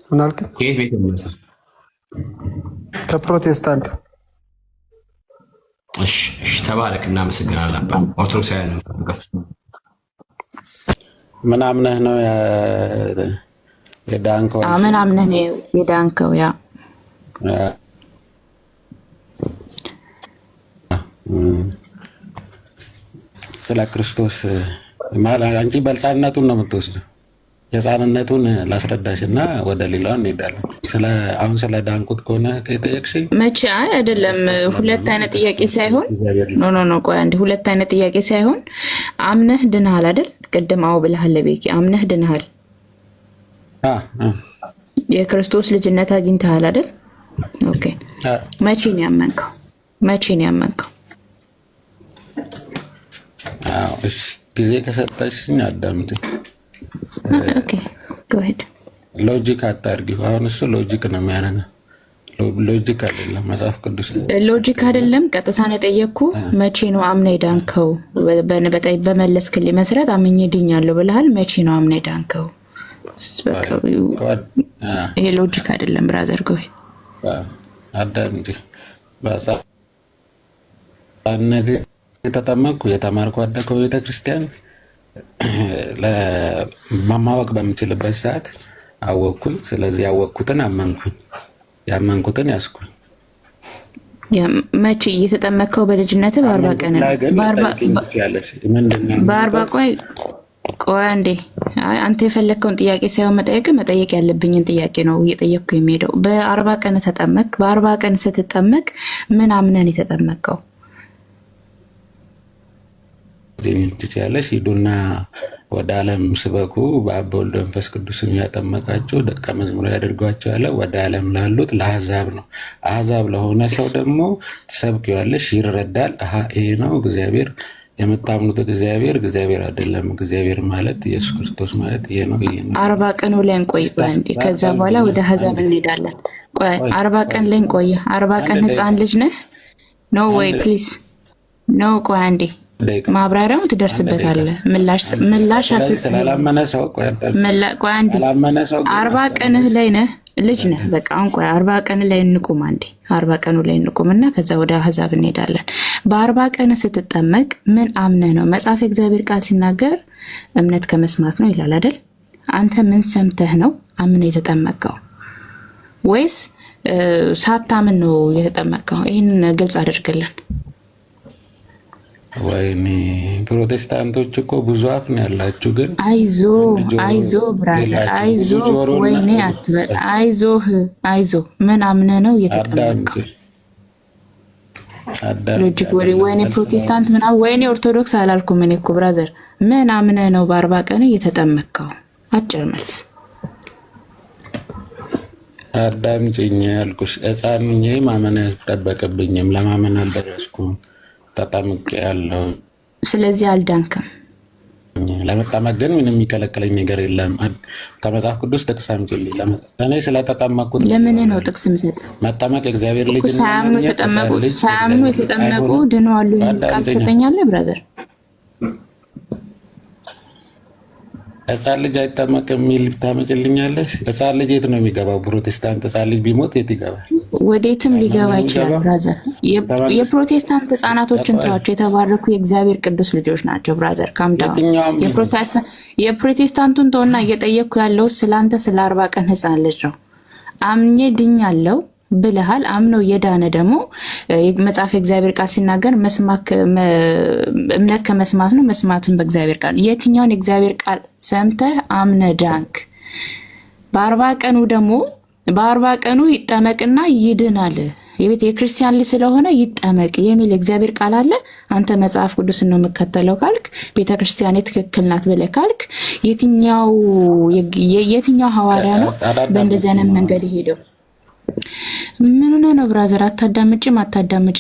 ምን አልክ? ከየት ቤት ነው? ከፕሮቴስታንት። እሺ ተባረክ፣ እናመሰግናለን። አባ ኦርቶዶክሳውያን ነው ምን አምነህ ነው የዳንከው? ምን አምነህ ነው የዳንከው? ያ ስለ ክርስቶስ አንቺ በሕፃንነቱን ነው የምትወስደው። የሕፃንነቱን ላስረዳሽ እና ወደ ሌላው እንሄዳለን። አሁን ስለ ዳንኩት ከሆነ የጠየቅሽኝ መቼ? አይ አይደለም፣ ሁለት አይነት ጥያቄ ሳይሆን ኖ ቆይ አንዴ፣ ሁለት አይነት ጥያቄ ሳይሆን አምነህ ድነሃል አይደል? ቅድም አዎ ብለሃል ለቤኪ፣ አምነህ ድነሃል፣ የክርስቶስ ልጅነት አግኝተሃል አይደል? ኦኬ መቼ ነው ያመንከው? መቼ ነው ያመንከው? እሺ ጊዜ ከሰጠሽኝ አዳምጪኝ። ኦኬ ጎ ሄድ። ሎጂክ አታርጊው። አሁን እሱ ሎጂክ ነው የሚያደርገው። ሎጂክ አይደለም፣ መጽሐፍ ቅዱስ ሎጂክ አይደለም። ቀጥታ ነው የጠየቅኩህ። መቼ ነው አምነህ የዳንከው? በመለስክልኝ መሰረት አምኜ ድኛለሁ ብለሃል። መቼ ነው አምነህ የዳንከው? ይሄ ሎጂክ አይደለም ብራዘር። ጎ ሄድ አዳምጪ። በሕፃንነቴ የተጠመቅኩ የተማርኩ አደግኩ ቤተክርስቲያን ለማወቅ በምችልበት ሰዓት አወቅኩኝ። ስለዚህ ያወቅኩትን አመንኩኝ፣ ያመንኩትን ያስኩኝ። መቼ እየተጠመቅከው? በልጅነትህ በ40 ቀን በ40 ቆይ አንዴ። አንተ የፈለግከውን ጥያቄ ሳይሆን መጠየቅ ያለብኝን ጥያቄ ነው እየጠየቅኩ የሚሄደው። በ40 ቀን ተጠመቅ። በ40 ቀን ስትጠመቅ ምን አምነን የተጠመቀው? ትችያለሽ። ሂዱና ወደ ዓለም ስበኩ፣ በአብ በወልድ በመንፈስ ቅዱስም ያጠመቃቸው ደቀ መዝሙር ያደርጓቸው ያለ ወደ ዓለም ላሉት ለአሕዛብ ነው። አሕዛብ ለሆነ ሰው ደግሞ ትሰብኪዋለሽ፣ ይረዳል። ይሄ ነው እግዚአብሔር፣ የምታምኑት እግዚአብሔር አይደለም። እግዚአብሔር ማለት ኢየሱስ ክርስቶስ ማለት ይሄ ነው። 40 ቀን ላይ እንቆይ፣ ከዛ በኋላ ወደ አሕዛብ እንሄዳለን። ቆይ 40 ቀን ላይ እንቆይ። 40 ቀን ህፃን ልጅ ነህ? ኖ ወይ ፕሊዝ ኖ። ቆይ አንዴ ማብራሪያው ትደርስበታለህ። ምላሽ ስላላመነ ሰው ቆይ አንዴ 40 ቀንህ ላይ ነህ፣ ልጅ ነህ። በቃ አሁን ቆይ 40 ቀን ላይ እንቁም። አንዴ 40 ቀኑ ላይ እንቁምና ከዛ ወደ አሕዛብ እንሄዳለን። በ40 ቀን ስትጠመቅ ምን አምነህ ነው? መጽሐፍ እግዚአብሔር ቃል ሲናገር እምነት ከመስማት ነው ይላል አይደል? አንተ ምን ሰምተህ ነው አምነህ የተጠመቀው? ወይስ ሳታምን ነው የተጠመቀው? ይህን ግልጽ አድርግልን። ወይኔ ፕሮቴስታንቶች እኮ ብዙ አፍ ነው ያላችሁ፣ ግን አይዞ ብራዘር አይዞ፣ ወይኔ አትበል፣ አይዞ ምን አምነህ ነው እየተጠመቅከው? ሎጂክ ወይኔ ፕሮቴስታንት ምናምን ወይኔ ኦርቶዶክስ አላልኩም እኔ እኮ ብራዘር፣ ምን አምነህ ነው በ40 ቀን እየተጠመቅከው? አጭር መልስ። አዳምጪኝ ያልኩሽ፣ ሕፃን ሆኜ ማመን አይጠበቅብኝም፣ ለማመን አልደረስኩም። ተጠምቄ ያለው ስለዚህ አልዳንክም። ለመጠመቅ ግን ምንም የሚከለክለኝ ነገር የለም። ከመጽሐፍ ቅዱስ ጥቅስ አምጪልኝ። እኔ ስለተጠመቅኩት ለምን ነው ጥቅስ የምሰጥ? መጠመቅ እግዚአብሔር ልጅ ሳያምኑ የተጠመቁ ድነዋል ቃል ትሰጠኛለህ ብራዘር? ሕፃን ልጅ አይጠመቅም የሚል ታመጭልኛለሽ? ሕፃን ልጅ የት ነው የሚገባው? ፕሮቴስታንት ሕፃን ልጅ ቢሞት የት ይገባል? ወዴትም ሊገባ ይችላል ብራዘር። የፕሮቴስታንት ሕፃናቶችን ተዋቸው፣ የተባረኩ የእግዚአብሔር ቅዱስ ልጆች ናቸው ብራዘር። ካምዳ የፕሮቴስታንቱን ተውና፣ እየጠየቅኩ ያለው ስላንተ ስለ 40 ቀን ሕፃን ልጅ ነው። አምኜ ድኛለሁ ብለሃል። አምነው የዳነ ደግሞ መጽሐፍ የእግዚአብሔር ቃል ሲናገር እምነት ከመስማት ነው፣ መስማትን በእግዚአብሔር ቃል። የትኛውን የእግዚአብሔር ቃል ሰምተህ አምነ ዳንክ? በ40 ቀኑ ይጠመቅና ይድናል። የክርስቲያን ልጅ ስለሆነ ይጠመቅ የሚል እግዚአብሔር ቃል አለ። አንተ መጽሐፍ ቅዱስን ነው የምከተለው ካልክ፣ ቤተክርስቲያን ትክክል ናት ብለህ ካልክ፣ የትኛው ሐዋርያ ነው በእንደዚህ አይነት መንገድ ሄደው? ምን ሆነ ነው ብራዘር? አታዳምጪም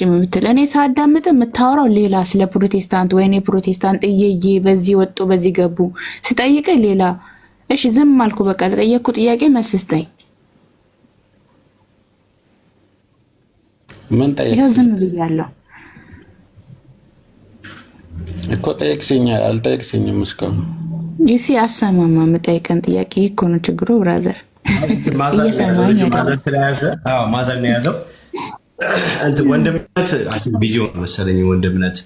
የምትል? እኔ ሳዳምጥ የምታወራው ሌላ፣ ስለ ፕሮቴስታንት ወይኔ ፕሮቴስታንት እየዬ በዚህ ወጡ በዚህ ገቡ ስጠይቅ ሌላ። እሺ ዝም አልኩ በቃ። ለጠየቅኩ ጥያቄ መልስ ስጠኝ። ምን ጠይቅ? ይሄው ዝም ብያለሁ እኮ። ጠይቅሽኝ አልጠይቅሽኝም እስካሁን? ይሲ አሰማማ የምጠይቀን ጥያቄ እኮ ነው ችግሩ ብራዘር። ማዘር ነው የያዘው። ወንድምነት ቢዚ ሆነ መሰለኝ። ወንድምነት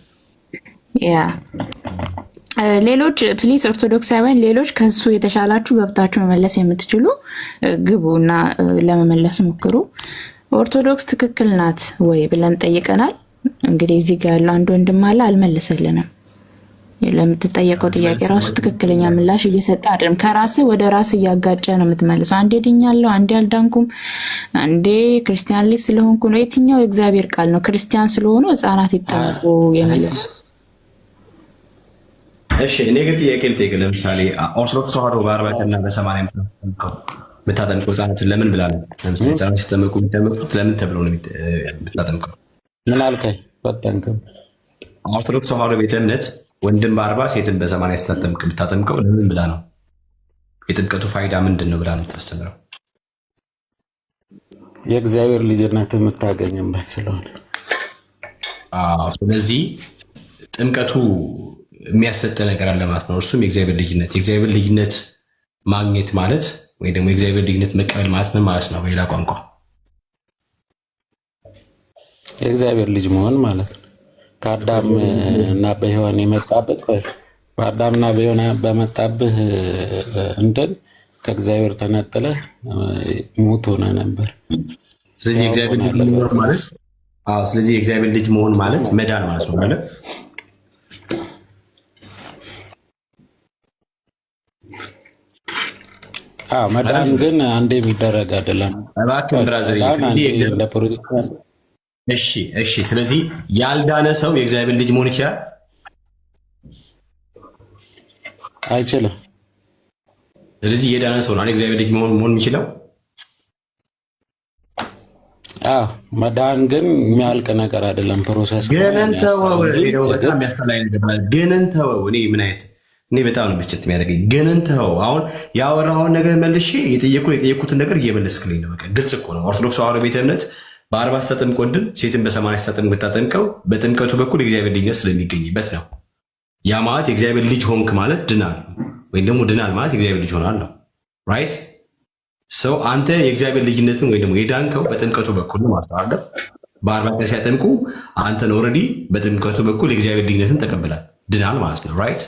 ሌሎች ፕሊስ ኦርቶዶክሳውያን ሌሎች ከሱ የተሻላችሁ ገብታችሁ መመለስ የምትችሉ ግቡ እና ለመመለስ ሞክሩ። ኦርቶዶክስ ትክክል ናት ወይ ብለን ጠይቀናል። እንግዲህ እዚህ ጋር ያለው አንድ ወንድም አለ አልመለሰልንም። ለምትጠየቀው ጥያቄ ራሱ ትክክለኛ ምላሽ እየሰጠ አይደለም። ከራስህ ወደ ራስህ እያጋጨ ነው የምትመልሰው። አንዴ ድኛለሁ፣ አንዴ አልዳንኩም፣ አንዴ ክርስቲያን ልጅ ስለሆንኩ ነው። የትኛው የእግዚአብሔር ቃል ነው ክርስቲያን ስለሆኑ ሕፃናት ይጠመቁ የሚለው? እሺ እኔ ግን ጥያቄ ልጠይቅ። ለምሳሌ ኦርቶዶክስ ተዋህዶ በ40 ቀንና በ80 የምታጠምቀው ሕፃናትን ለምን ብላ ነው? ለምሳሌ ሕፃናት ሲጠመቁ የሚጠመቁት ለምን ተብሎ ነው የምታጠምቀው? ምን አልከኝ? ኦርቶዶክስ ተዋህዶ ቤተ እምነት ወንድም በ40 ሴትን በ80 ስታጠምቅ የምታጠምቀው ለምን ብላ ነው? የጥምቀቱ ፋይዳ ምንድን ነው ብላ ነው የምታስተምረው? የእግዚአብሔር ልጅነት የምታገኝበት ስለሆነ። ስለዚህ ጥምቀቱ የሚያሰጥ ነገር አለ ማለት ነው። እርሱም የእግዚአብሔር ልጅነት ማግኘት ማለት ወይ ደግሞ የእግዚአብሔር ልጅነት መቀበል ማለት ምን ማለት ነው? በሌላ ቋንቋ የእግዚአብሔር ልጅ መሆን ማለት ነው። ከአዳም እና በሔዋን የመጣበት በአዳምና በሔዋን በመጣብህ እንትን ከእግዚአብሔር ተነጥለህ ሙት ሆነ ነበር። ስለዚህ የእግዚአብሔር ልጅ መሆን ማለት መዳን ማለት ነው ማለት መዳን ግን አንዴ የሚደረግ አይደለም። እሺ። ስለዚህ ያልዳነ ሰው የእግዚአብሔር ልጅ መሆን ይችላል? አይችልም። ስለዚህ የዳነ ሰው ነው የእግዚአብሔር ልጅ መሆን የሚችለው? መዳን ግን የሚያልቅ ነገር አይደለም። ፕሮሰስ ግን እንተወው። እኔ በጣም ነው ብስጭት የሚያደርገኝ። ግን እንተወው። አሁን ያወራኸውን ነገር መልሼ የጠየኩትን ነገር እየመለስክልኝ ነው። በቃ ግልጽ እኮ ነው። ኦርቶዶክስ ተዋህዶ ቤተ እምነት በ40 ስታጠምቅ ወንድም ሴትን በ80 ስታጠምቅ ብታጠምቀው በጥምቀቱ በኩል የእግዚአብሔር ልጅነት ስለሚገኝበት ነው። ያ ማለት የእግዚአብሔር ልጅ ሆንክ ማለት ድናል፣ ወይም ደግሞ ድናል ማለት የእግዚአብሔር ልጅ ሆናል ነው። ራይት ሰው አንተ የእግዚአብሔር ልጅነትን ወይ ደግሞ የዳንከው በጥምቀቱ በኩል ማለት ነው አይደል? በ40 ቀን ሲያጠምቁ አንተን ኦልሬዲ በጥምቀቱ በኩል የእግዚአብሔር ልጅነትን ተቀብላል፣ ድናል ማለት ነው። ራይት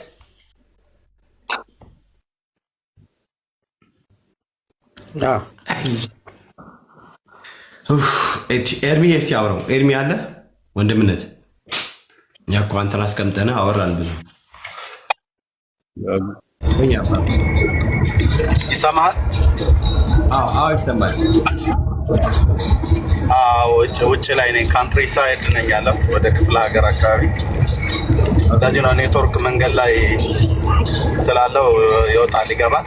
ኤርሚ እስቲ አውረው። ኤርሚ አለ ወንድምነት እኛ እኮ አንተን አስቀምጠንህ አወራን ብዙ። ይሰማሃል? አዎ ይሰማል። ውጭ ላይ ነኝ፣ ካንትሪ ሳይድ ነኝ ያለሁት ወደ ክፍለ ሀገር አካባቢ። ለዚህ ነው ኔትወርክ መንገድ ላይ ስላለው ይወጣል ይገባል።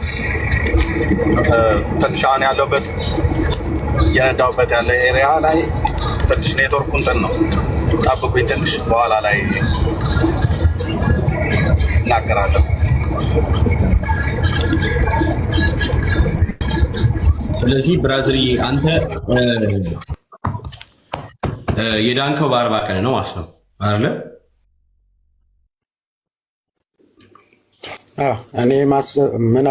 ትንሽ አሁን ያለሁበት የነዳሁበት ያለ ኤሪያ ላይ ትንሽ ኔትወርኩ እንትን ነው። ጠብቁኝ፣ ትንሽ በኋላ ላይ እናገራለሁ። ስለዚህ ብራዘርዬ አንተ የዳንከው በ40 ቀን ነው ማለት ነው አይደለ? እኔ ምን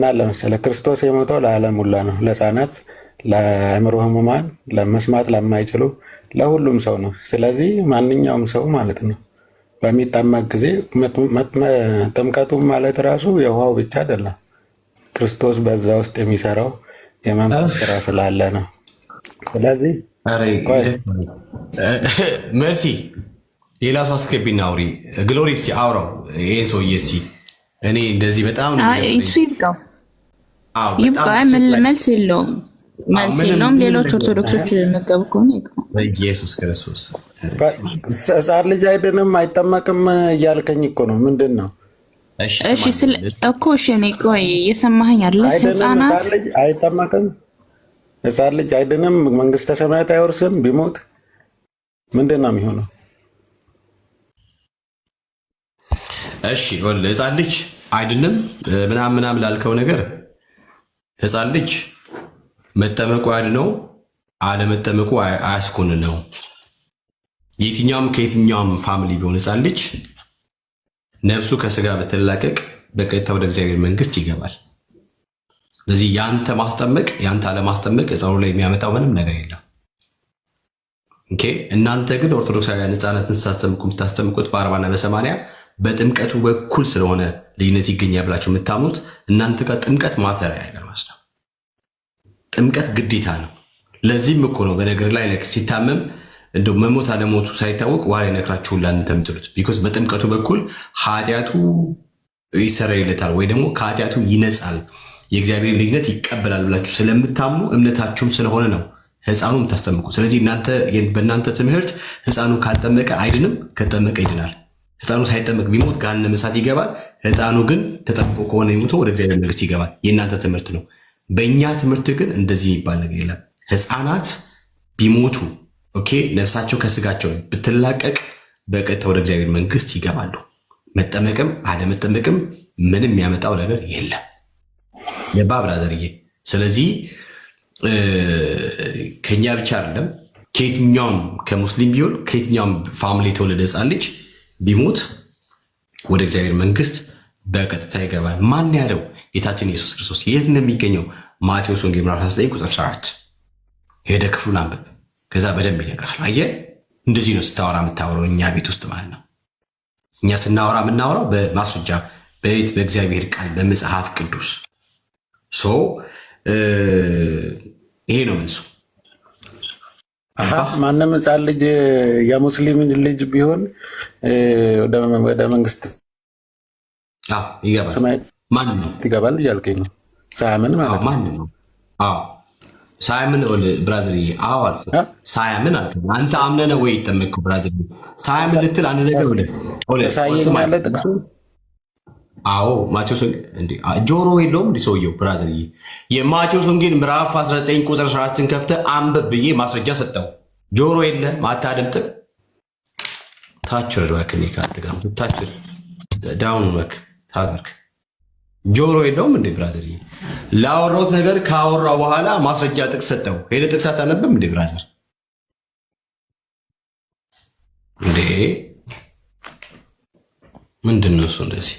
አለ መሰለህ፣ ክርስቶስ የሞተው ለዓለም ሁላ ነው። ለሕፃናት፣ ለአእምሮ ህሙማን፣ ለመስማት ለማይችሉ ለሁሉም ሰው ነው። ስለዚህ ማንኛውም ሰው ማለት ነው በሚጠመቅ ጊዜ ጥምቀቱም ማለት ራሱ የውሃው ብቻ አይደለም፣ ክርስቶስ በዛ ውስጥ የሚሰራው የመንፈስ ስራ ስላለ ነው። ስለዚህ መርሲ ሌላ ሰው አስገቢና አውሪ። ግሎሪ እስኪ አውራው ይሄን ሰውዬ እስኪ። እኔ እንደዚህ በጣም እሱ ይብቃው ይብቃ። መልስ የለውም ሌሎች ኦርቶዶክሶች መቀብ ከሆነ በኢየሱስ ክርስቶስ ሕፃን ልጅ አይድንም አይጠመቅም እያልከኝ እኮ ነው። ምንድን ነው? እሺ እኮ እኔ ቆይ እየሰማኸኝ አለ። ህፃናት አይጠመቅም፣ ሕፃን ልጅ አይድንም፣ መንግስተ ሰማያት አይወርስም። ቢሞት ምንድን ነው የሚሆነው? እሺ ሕፃን ልጅ አይድንም ምናምን ላልከው ነገር ሕፃን ልጅ መጠመቁ ያድነው አለመጠመቁ አያስኮንነው። የትኛውም ከየትኛውም ፋሚሊ ቢሆን ሕፃን ልጅ ነፍሱ ከስጋ በተላቀቅ በቀጥታ ወደ እግዚአብሔር መንግስት ይገባል። ስለዚህ ያንተ ማስጠመቅ ያንተ አለማስጠመቅ ሕፃኑ ላይ የሚያመጣው ምንም ነገር የለም። ኦኬ። እናንተ ግን ኦርቶዶክሳውያን ሕፃናትን ስታስጠምቁ የምታስጠምቁት በ40 እና በ80 በጥምቀቱ በኩል ስለሆነ ልዩነት ይገኛል ብላችሁ የምታምኑት እናንተ ጋር ጥምቀት ማተር ያደርጋል ማለት ነው። ጥምቀት ግዴታ ነው። ለዚህም እኮ ነው በነገር ላይ ሲታመም እንደው መሞት አለሞቱ ሳይታወቅ ውሃ ላይ ነክራችሁ ላንተ የምትሉት። ቢኮዝ በጥምቀቱ በኩል ኃጢአቱ ይሰረይለታል ወይ ደግሞ ከኃጢአቱ ይነጻል፣ የእግዚአብሔር ልጅነት ይቀበላል ብላችሁ ስለምታምኑ እምነታችሁም ስለሆነ ነው ሕፃኑ የምታስጠምቁ። ስለዚህ በእናንተ ትምህርት ሕፃኑ ካልጠመቀ አይድንም፣ ከጠመቀ ይድናል። ሕፃኑ ሳይጠመቅ ቢሞት ገሃነመ እሳት ይገባል። ሕፃኑ ግን ተጠምቆ ከሆነ ይሞቶ ወደ እግዚአብሔር መንግስት ይገባል። የእናንተ ትምህርት ነው። በእኛ ትምህርት ግን እንደዚህ የሚባል ነገር የለም። ሕፃናት ቢሞቱ ኦኬ፣ ነፍሳቸው ከስጋቸው ብትላቀቅ በቀጥታ ወደ እግዚአብሔር መንግስት ይገባሉ። መጠመቅም አለመጠመቅም ምንም የሚያመጣው ነገር የለም። የባ ብራዘርዬ። ስለዚህ ከኛ ብቻ አይደለም ከየትኛውም ከሙስሊም ቢሆን ከየትኛውም ፋሚሊ የተወለደ ሕፃን ልጅ ቢሞት ወደ እግዚአብሔር መንግስት በቀጥታ ይገባል። ማን ያለው? ጌታችን ኢየሱስ ክርስቶስ። የት እንደሚገኘው ማቴዎስ ወንጌል ምዕራፍ 9 ቁጥር 14 ሄደ ክፍሉን አንብብ፣ ከዛ በደንብ ይነግራል። አየህ፣ እንደዚህ ነው ስታወራ የምታወራው እኛ ቤት ውስጥ ማለት ነው። እኛ ስናወራ የምናወራው በማስረጃ በእግዚአብሔር ቃል በመጽሐፍ ቅዱስ። ይሄ ነው መልሱ። ማንም ሕፃን ልጅ የሙስሊም ልጅ ቢሆን ወደ መንግስት ይገባል እያልከኝ ነው? ሳያምን ማለት ነው። ሳያምን ብራዘር አልኩ። ሳያምን አልኩ። አንተ አምነህ ነው ወይ የጠመቅከው? ብራዘር ሳያምን ልትል አንድ ነገር ሳያለ ጥቅሱ ማቴዎስ ጆሮ የለውም እንዲ ሰውየው። ብራዘር የማቴዎስ ወንጌል ምዕራፍ 19 ቁጥር 14 ከፍተህ አንብብ ብዬ ማስረጃ ሰጠው። ጆሮ የለም አታደምጥም። ታችር እባክህ ካትጋም ታችር ዳውን ወክ ታደርክ ጆሮ የለውም እንዴ? ብራዘር ላወራሁት ነገር ካወራው በኋላ ማስረጃ ጥቅስ ሰጠው። ሄደ ጥቅስ አታነብም እንዴ? ብራዘር እንዴ ምንድን ነው እሱ እንደዚህ